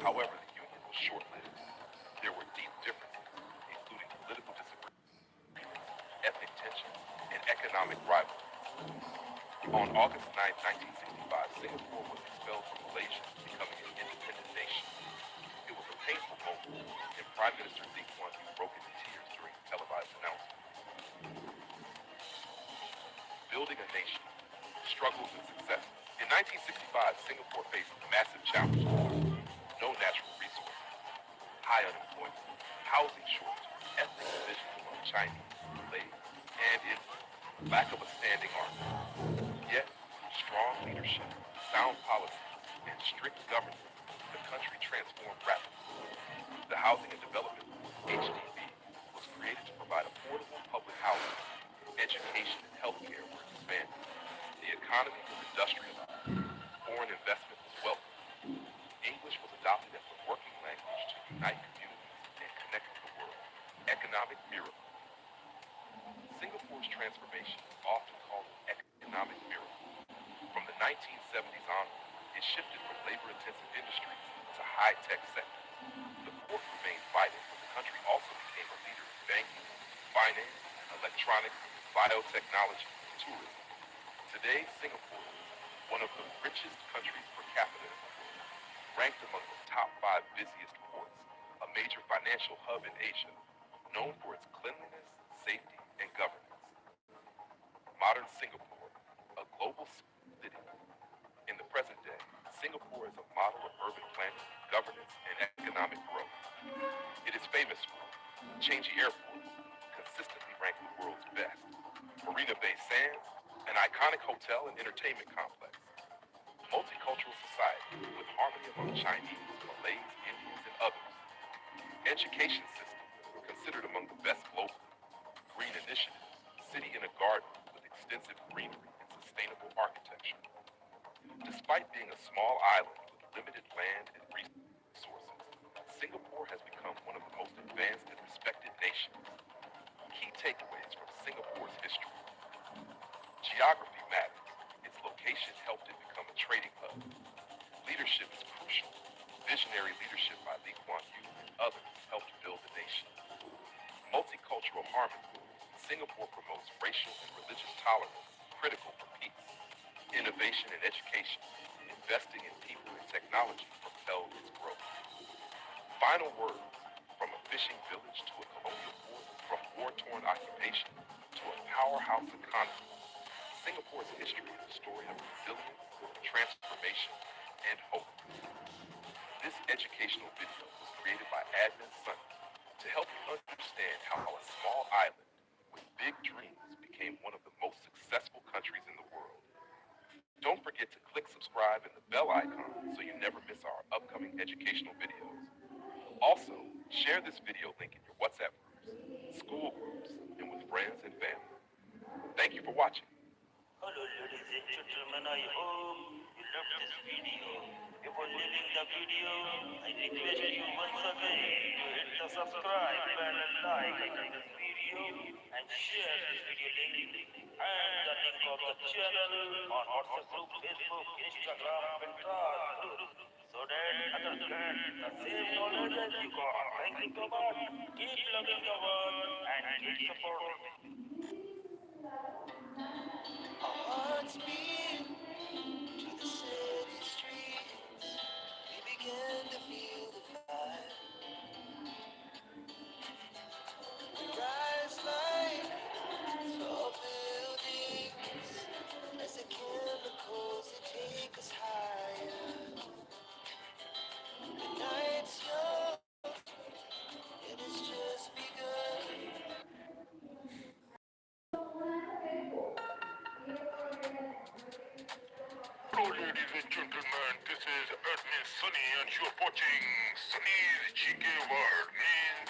However, the union was short-lived. There were deep differences, including political disagreements, ethnic tensions, and economic rivalries. On August 9, 1965, Singapore was expelled from Malaysia, becoming an independent nation. It was a painful moment, and Prime Minister Lee Kuan Yew broke into tears during the televised announcement. Building a nation, struggles and successes. In 1965, Singapore faced massive challenges. No natural resources, high unemployment, housing shortage, ethnic divisions among Chinese, Malays, and Indians, lack of a standing army. Yet, through strong leadership, sound policy, and strict governance, the country transformed rapidly. The Housing and Development Board, HDB, was created to provide affordable public housing. Education and healthcare were expanded. The economy was industrialized. Foreign investment was welcomed. English was adopted as the working language to unite communities and connect the world. Economic miracle. Singapore's transformation is often called an economic miracle. From the 1970s onward, it shifted from labor-intensive industries to high-tech sectors. The port remained vital, but the country also became a leader in banking, finance, electronics, biotechnology, and tourism. Today, Singapore, one of the richest countries per capita in the world, ranked among the top 5 busiest ports, a major financial hub in Asia, known for its cleanliness, safety, and governance. Modern Singapore, a global city. In the present day, Singapore is a model of urban planning, governance, and economic growth. It is famous for Changi Airport, consistently ranked the world's best, Marina Bay Sands, an iconic hotel and entertainment complex, multicultural society with harmony among Chinese, Malays, Indians, and others, education system considered among the best globally, green initiatives, city in a garden with extensive greenery and sustainable architecture. Despite being a small island with limited land and resources, Singapore has become one of the most advanced and respected nations. Key takeaways from Singapore's history. Geography matters. Its location helped it become a trading hub. Leadership is crucial. Visionary leadership by Lee Kuan Yew and others helped build the nation. Multicultural harmony. Singapore promotes racial and religious tolerance, critical for peace. Innovation and education. Investing in people and technology propelled its growth. Final words. From a fishing village to a colonial port, from war-torn occupation to a powerhouse economy, Singapore's history is a story of resilience, transformation, and hope. This educational video was created by admin Sunil to help you understand how a small island with big dreams became one of the most successful countries in the world. Don't forget to click subscribe and the bell icon so you never miss our upcoming educational videos. Also, share this video link in your WhatsApp groups, school groups, and with friends and family. Thank you for watching. Hello, ladies and gentlemen. I hope you loved this video. Before leaving the video, I request you once again to hit the subscribe button and like under this video and share this video link and the link of the channel on WhatsApp group, Facebook, Instagram, Pinterest group so that others get the same knowledge as you got. Thank you so much. Keep loving the world and keep supporting me. Our hearts beat to the city streets. We began to feel the fire. We rise like tall buildings as the chemicals they take us higher. The night's young and it's just begun. Hello, ladies and gentlemen. This is admin Sunny, and you're watching Sunny's GK World. Means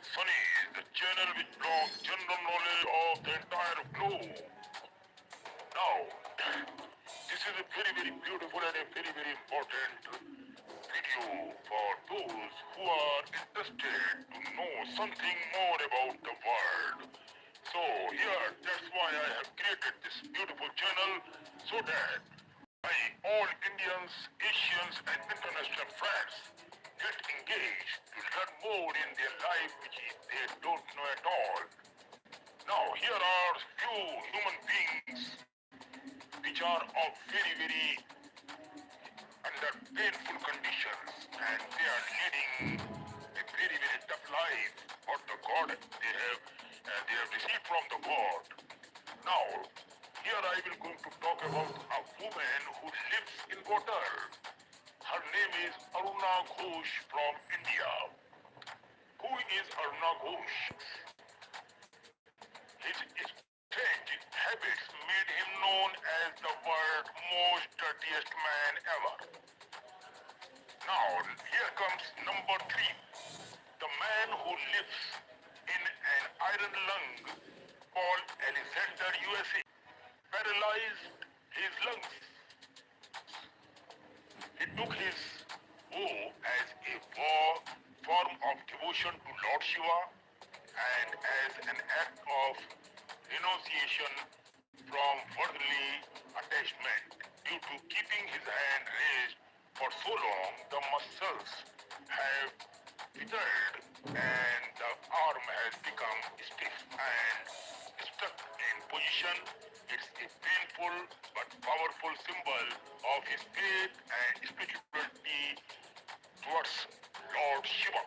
Sunny is the channel which blogs general knowledge of the entire globe. Now, this is a very beautiful and a very important video for those who are interested to know something more about the world. So here, that's why I have created this beautiful channel so that my all Indians, Asians and international friends get engaged to learn more in their life which they don't know at all. Now here are few human beings which are of very under painful conditions and they are leading a very tough life for the God they have received from the God. Now, here I will going to talk about a woman who lives in water. Her name is Aruna Ghosh from India. Who is Aruna Ghosh? His strange habits made him known as the world's most dirtiest man ever. Now, here comes number 3. The man who lives in an iron lung called Alexander, USA, paralyzed his lungs. He took his woe as a form of devotion to Lord Shiva and as an act of renunciation from worldly attachment. Due to keeping his hand raised for so long, the muscles have withered and the arm has become stiff and stuck in position. It's a painful but powerful symbol of his faith and spirituality towards Lord Shiva.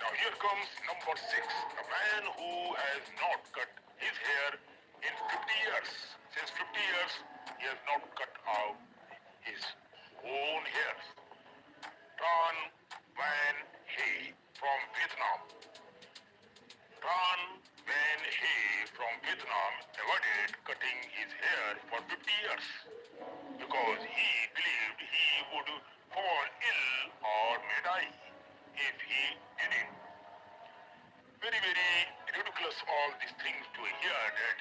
Now here comes number 6, a man who has not cut his hair in 50 years. Since 50 years, he has not cut out his own hairs. Tran Van He from Vietnam. Tran Van He from Vietnam avoided cutting his hair for 50 years because he believed he would fall ill or may die if he did it. Very ridiculous all these things to hear that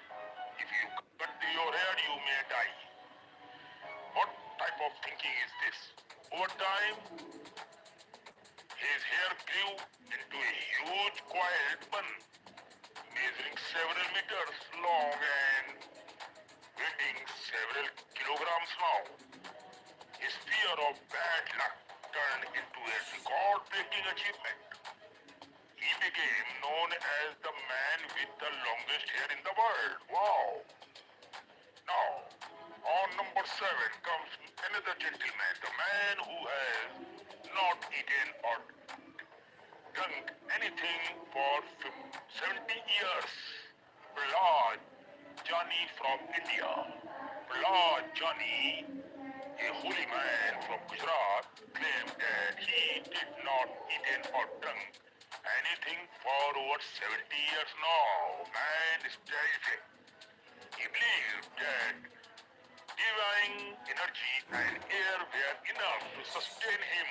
if you cut your hair you may die. What type of thinking is this? Over time, his hair grew into a huge coiled bun, measuring several meters long and weighing several kilograms now. His fear of bad luck turned into a record-breaking achievement. He became known as the man with the longest hair in the world. Wow! Now, on number 7 comes another gentleman, the man who has not eaten or drunk anything for 70 years. Prahlad Jani from India. Prahlad Jani A holy man from Gujarat claimed that he did not eat or drink anything for over 70 years now. Man is terrific. He believed that divine energy and air were enough to sustain him.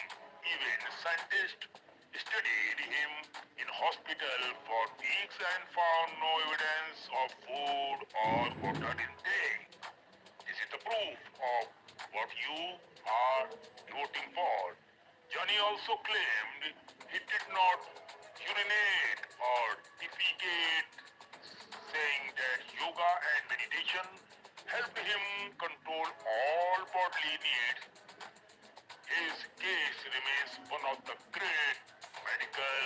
Even scientists studied him in hospital for weeks and found no evidence of food or water intake. This is the proof of what you are voting for. Johnny also claimed he did not urinate or defecate, saying that yoga and meditation helped him control all bodily needs. His case remains one of the great medical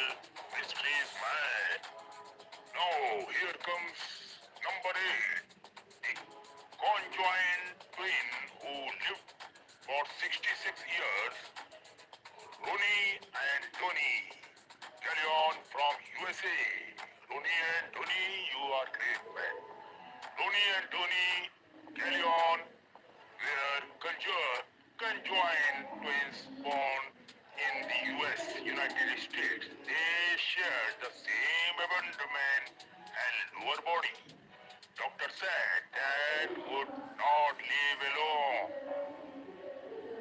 mysteries, man. Now, here comes number 8. The conjoined twin who lived for 66 years, Ronnie and Tony. Carry on from USA. Ronnie and Tony, you are great, man. Ronnie and Tony, carry on, were conjoined twins born in the US, United States. They shared the same abdomen and lower body. Doctor said that would not live alone.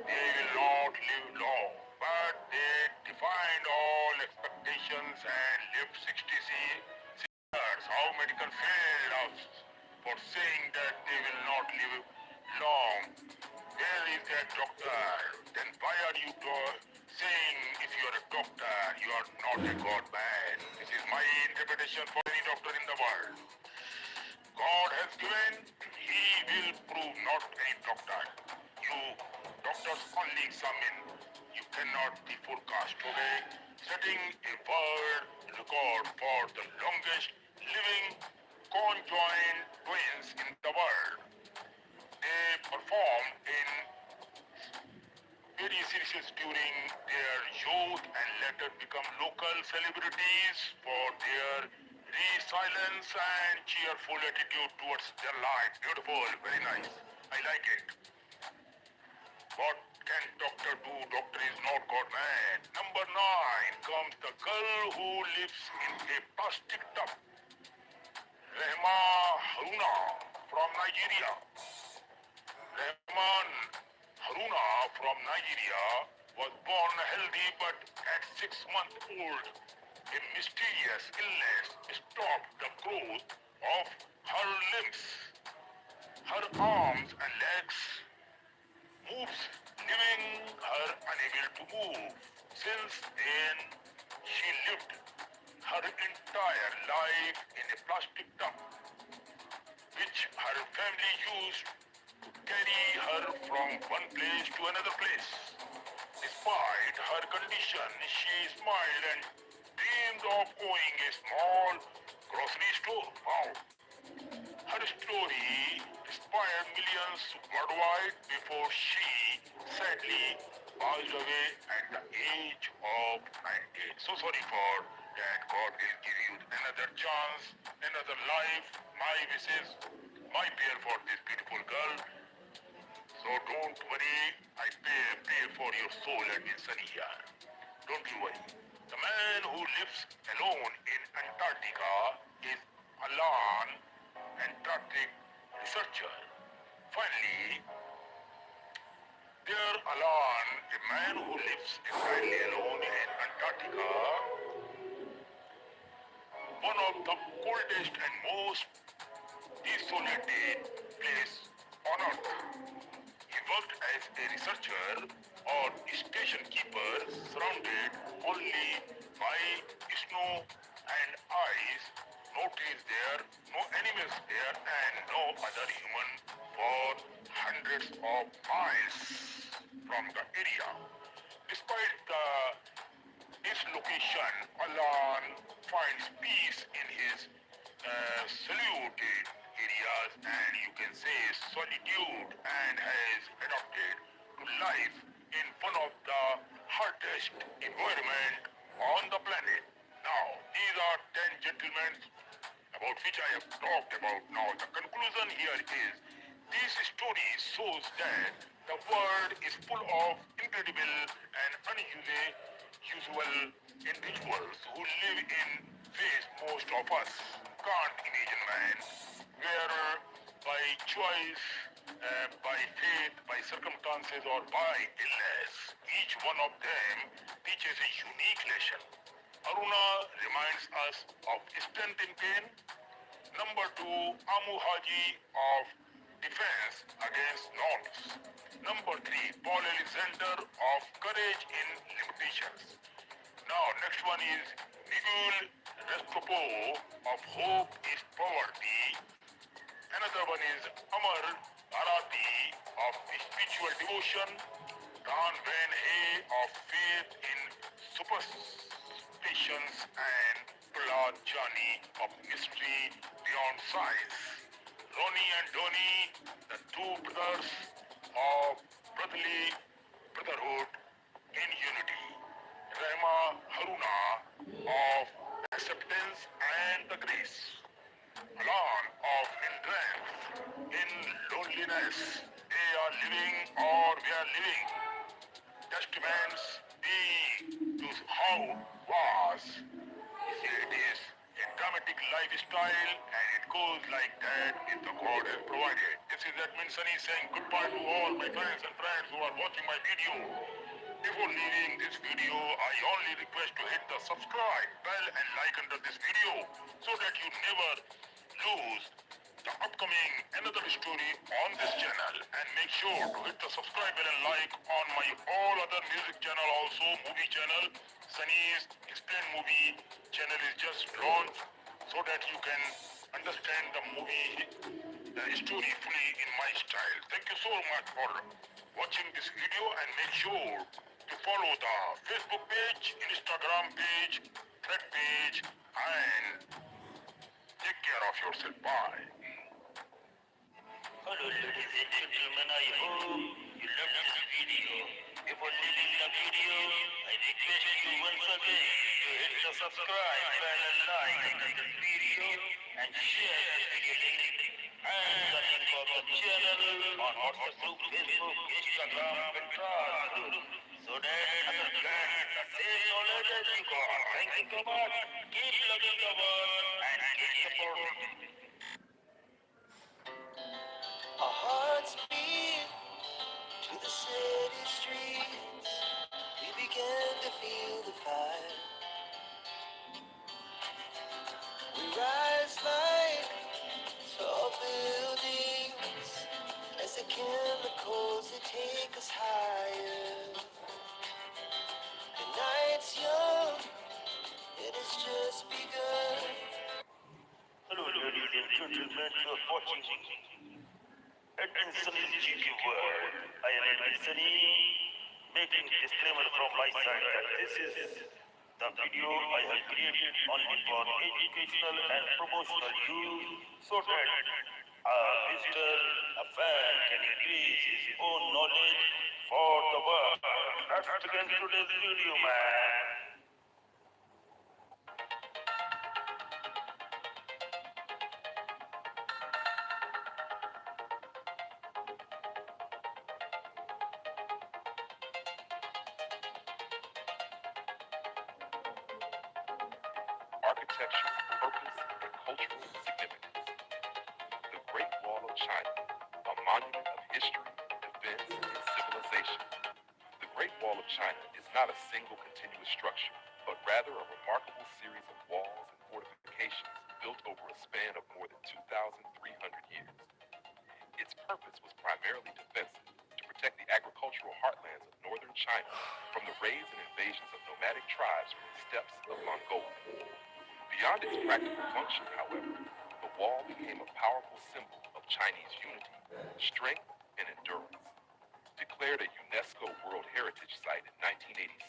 They will not live long, but they defied all expectations and lived 66 years. How medical failed us for saying that they will not live long. Where is that doctor? Then why are you saying if you are a doctor, you are not a god man? This is my interpretation for any doctor in the world. God has given, he will prove, not any doctor. You doctors only examine. You cannot be forecast, okay? Setting a world record for the longest living conjoined twins in the world. They performed in various series during their youth and later become local celebrities for their resilience and cheerful attitude towards their life. Beautiful, very nice. I like it. What can doctor do? Doctor is not God, man. Number 9 comes the girl who lives in a plastic tub. Rehma Haruna from Nigeria. Rehman Haruna from Nigeria was born healthy, but at 6 months old, a mysterious illness stopped the growth of her limbs. Her arms and legs moves, leaving her unable to move. Since then, she lived her entire life in a plastic tub, which her family used to carry her from one place to another place. Despite her condition, she smiled and dreamed of owning a small grocery store. Wow. Her story inspired millions worldwide before she sadly passed away at the age of 19. So sorry for that. God will give you another chance, another life. My wishes, my prayer for this beautiful girl. So don't worry, I pray for your soul and in sunny here. Don't you worry. The man who lives alone in Antarctica is Alan, Antarctic researcher. Finally, there Alan, a man who lives entirely alone in Antarctica, one of the coldest and most desolated place on earth. He worked as a researcher or station keeper, surrounded only by snow and ice. No trees there, no animals there, and no other human for hundreds of miles from the area. Despite its location, Alan finds peace in his secluded areas and you can say solitude, and has adapted to life in one of the hottest environment on the planet. Now, these are 10 gentlemen about which I have talked about. Now, the conclusion here is This story shows that the world is full of incredible and unusual individuals who live in ways most of us can't imagine, man. Whether by choice, by faith, by circumstances, or by illness, each one of them teaches a unique lesson. Aruna reminds us of strength in pain. Number two, Amu Haji of defense against norms. Number three, Paul Alexander of courage in limitations. Now, next one is Miguel Restropo of hope is poverty. Another one is Amar Arati of spiritual devotion. Ran Van Hay of faith in superstitions and Prahlad Jani of mystery beyond science. Ronnie and Donnie, the two brothers of brotherhood in unity. Rema Haruna of acceptance and the grace. Alan of endurance in loneliness. They are living or we are living. Testaments be to how was. It is a dramatic lifestyle and it goes like that if the God has provided. This is Admin Sunny saying goodbye to all my friends and friends who are watching my video. Before leaving this video, I only request to hit the subscribe bell and like under this video so that you never lose the upcoming another story on this channel, and make sure to hit the subscribe bell and like on my all other music channel, also movie channel. Sunny's Explain Movie channel is just launched so that you can understand the movie, the story fully in my style. Thank you so much for watching this video, and make sure to follow the Facebook page, Instagram page, Thread page, and take care of yourself. Bye. Hello ladies and gentlemen, I hope you love this video. Before leaving the video, I request you once again to hit the subscribe bell and like this video and share this video link and the link of the channel on WhatsApp group, Facebook, Instagram, Pinterest group, so that others get the same knowledge as you got. Thank you so much. Keep loving the world and keep supporting me. Our hearts beat to the city streets. We began to feel the fire. We rise like tall buildings as the chemicals they take us higher. The night's young, it has just begun. Hello ladies and gentlemen, you are watching Admin Sunny's GQ World. I am Admin Sunny, making disclaimer from my side that this is the video I have created only for educational and promotional use so that a visitor, a fan can increase his own knowledge for the world. Let's begin today's video, man. Architecture, purpose, and cultural significance. The Great Wall of China, a monument of history, defense, and civilization. The Great Wall of China is not a single continuous structure, but rather a remarkable series of walls and fortifications built over a span of more than 2,300 years. Its purpose was primarily defensive, to protect the agricultural heartlands of northern China from the raids and invasions of nomadic tribes from the steppes of Mongolia. Beyond its practical function, however, the wall became a powerful symbol of Chinese unity, strength, and endurance. Declared a UNESCO World Heritage Site in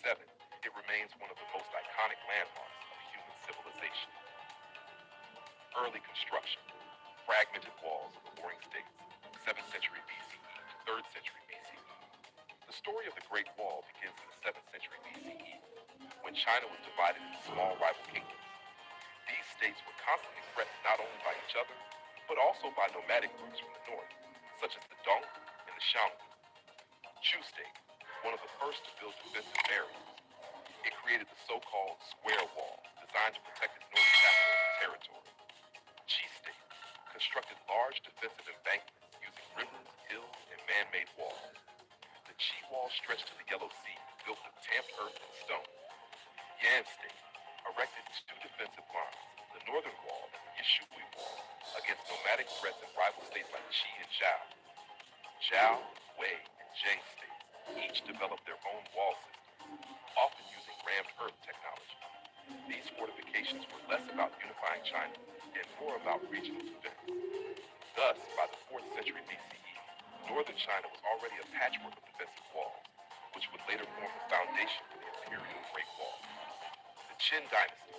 1987, it remains one of the most iconic landmarks of human civilization. Early construction. Fragmented walls of the warring states, 7th century BCE to 3rd century BCE. The story of the Great Wall begins in the 7th century BCE, when China was divided into small rival kingdoms. These states were constantly threatened not only by each other, but also by nomadic groups from the north, such as the Dong and the Shangu. Chu State, one of the first to build defensive barriers. It created the so-called square wall, designed to protect its northern capital and territory. Chi State constructed large defensive embankments using rivers, hills, and man-made walls. The Chi Wall stretched to the Yellow Sea, built with tamped earth and stone. Yan State erected two defensive lines, the northern wall and the Yishui Wall, against nomadic threats in rival states like Qi and Zhao. Zhao, Wei, and Zheng states each developed their own wall systems, often using rammed earth technology. These fortifications were less about unifying China and more about regional defense. Thus, by the 4th century BCE, northern China was already a patchwork of defensive walls, which would later form the foundation for the imperial Great Wall. The Qin dynasty,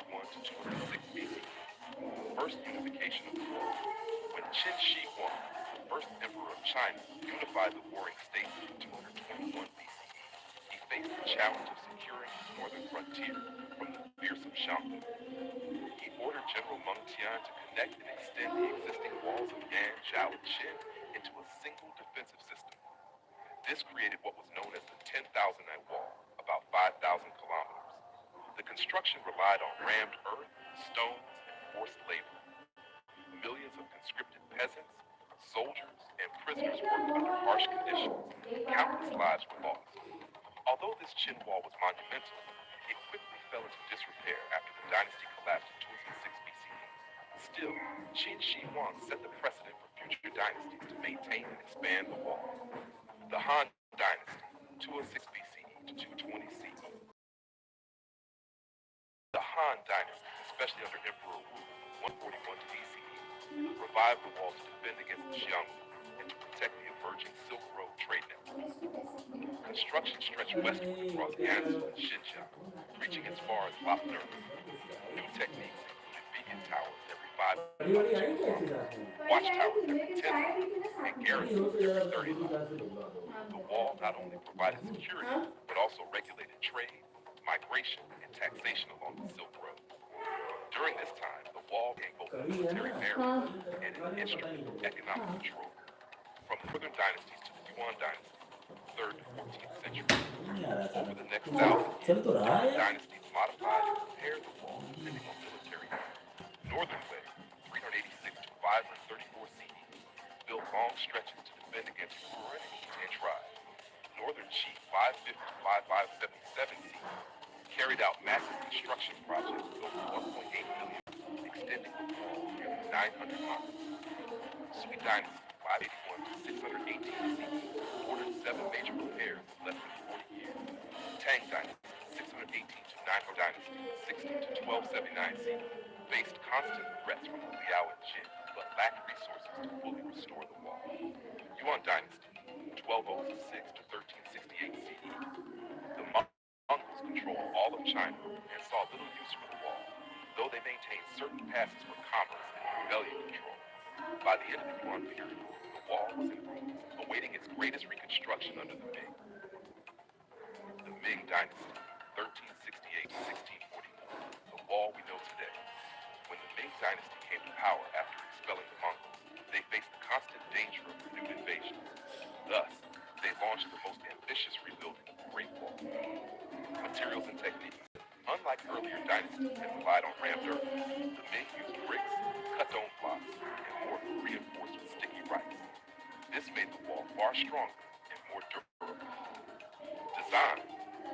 221 to 206 BCE, first unification of the world. When Qin Shi Huang, the first emperor of China, unified the warring states in 221 BCE, he faced the challenge of securing his northern frontier from the fearsome Shangu. He ordered General Meng Tian to connect and extend the existing walls of Yan, Zhao, and Qin into a single defensive system. This created what was known as the 10,000 Night Wall, about 5,000 kilometers. The construction relied on rammed earth, stones, and forced labor. Millions of conscripted peasants, soldiers, and prisoners worked under harsh conditions. Countless lives were lost. Although this Qin wall was monumental, it quickly fell into disrepair after the dynasty collapsed in 206 BCE. Still, Qin Shi Huang set the precedent for future dynasties to maintain and expand the wall. The Han Dynasty, 206 BCE to 220 CE. The Han Dynasty, especially under Emperor Wu, 141 BCE, revived the wall to defend against the Xiongnu and to protect the emerging Silk Road trade network. Construction stretched westward across Gansu and Xinjiang, reaching as far as Lapner. New techniques included beacon towers every 5 kilometers, watchtowers every 10 miles, and garrisons every 30 miles. The wall not only provided security, but also regulated trade, migration, and taxation along the Silk Road. During this time, the wall became both a military barrier and an instrument of economic control. From the northern dynasties to the Yuan dynasty, 3rd to 14th century. Over the next 1,000 years, different dynasties modified and repaired the wall depending on military need. Northern Wei, 386 to 534 CE, built long stretches to defend against Yuan and Khitan tribes. Northern Qi, 550 to 5577 CE, carried out massive construction projects with over 1.8 million, extending the wall nearly 900 miles. Sui Dynasty, 581 to 618 CE, ordered 7 major repairs in less than 40 years. Tang Dynasty, 618 to Nine Dynasty, 16 to 1279 CE, faced constant threats from the Liao and Jin, but lacked resources to fully restore the wall. Yuan Dynasty, 1206 to 1368 CE, the Mongols controlled all of China and saw little use for the wall, though they maintained certain passes for commerce and rebellion control. By the end of the Yuan period, the wall was in ruins, awaiting its greatest reconstruction under the Ming. The Ming Dynasty, 1368 to 1644, the wall we know today. When the Ming Dynasty came to power after expelling the Mongols, they faced the constant danger of renewed invasions. Thus, they launched the most ambitious rebuilding of the Great Wall. Materials and techniques. Unlike earlier dynasties that relied on rammed earth, the Ming used bricks, cut stone blocks, and mortar reinforced with sticky rice. This made the wall far stronger and more durable. Design.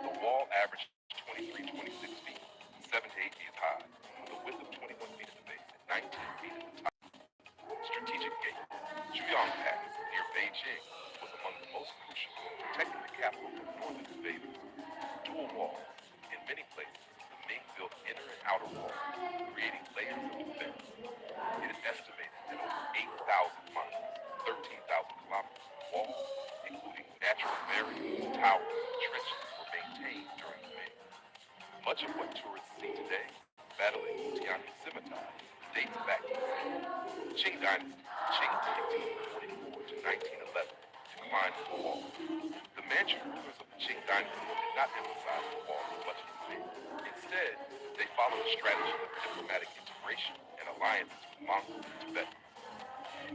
The wall averaged 23-26 feet, 7 to 8 feet high, with a width of 21 feet at the base and 19 feet at the top. Strategic gates. Zhuyang Pass, near Beijing, was among the most crucial in protecting the capital from northern invaders. Dual walls. In many places, the Ming built inner and outer walls, creating layers of defense. It is estimated that over 8,000 miles, 13,000 kilometers of walls, including natural barriers, towers, and trenches, were maintained during the Ming. Much of what tourists see today, battling Tianyi scimitar, dates back to the Ming. Qing Dynasty, Qing 1844 to 1911, declined the wall. The Manchu rulers of the Qing Dynasty did not emphasize the wall as much as the Ming. Instead, they followed a strategy of diplomatic integration and alliances with Mongols and Tibetans.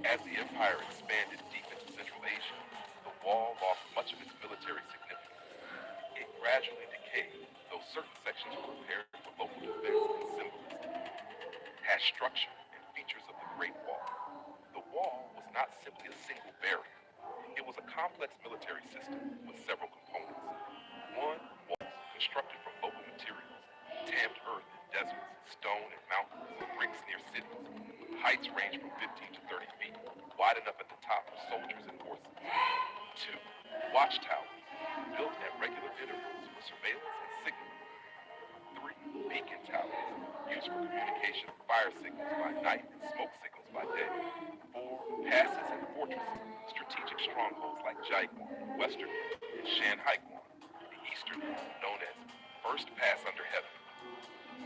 As the empire expanded deep into Central Asia, the wall lost much of its military significance. It gradually decayed, though certain sections were repaired for local defense and symbolism. Has structure and features of the Great Wall. The wall was not simply a single barrier. It was a complex military system with several components. One, walls constructed from local materials, tamped earth in deserts, stone in mountains, bricks near cities. Heights range from 15 to 30 feet, wide enough at the top for soldiers and horses. Two, watchtowers, built at regular intervals for surveillance and signaling. Three, beacon towers, used for communication of fire signals by night and smoke signals by day. Four, passes and fortresses, strategic strongholds like Jaiguan, western, and Shanhaiguan, the eastern, known as First Pass Under Heaven.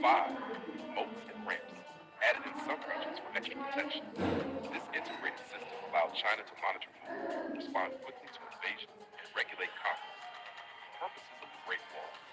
Five, moats and ramps, added in some regions for extra protection. This integrated system allowed China to monitor movement, respond quickly to invasions, and regulate commerce. The purpose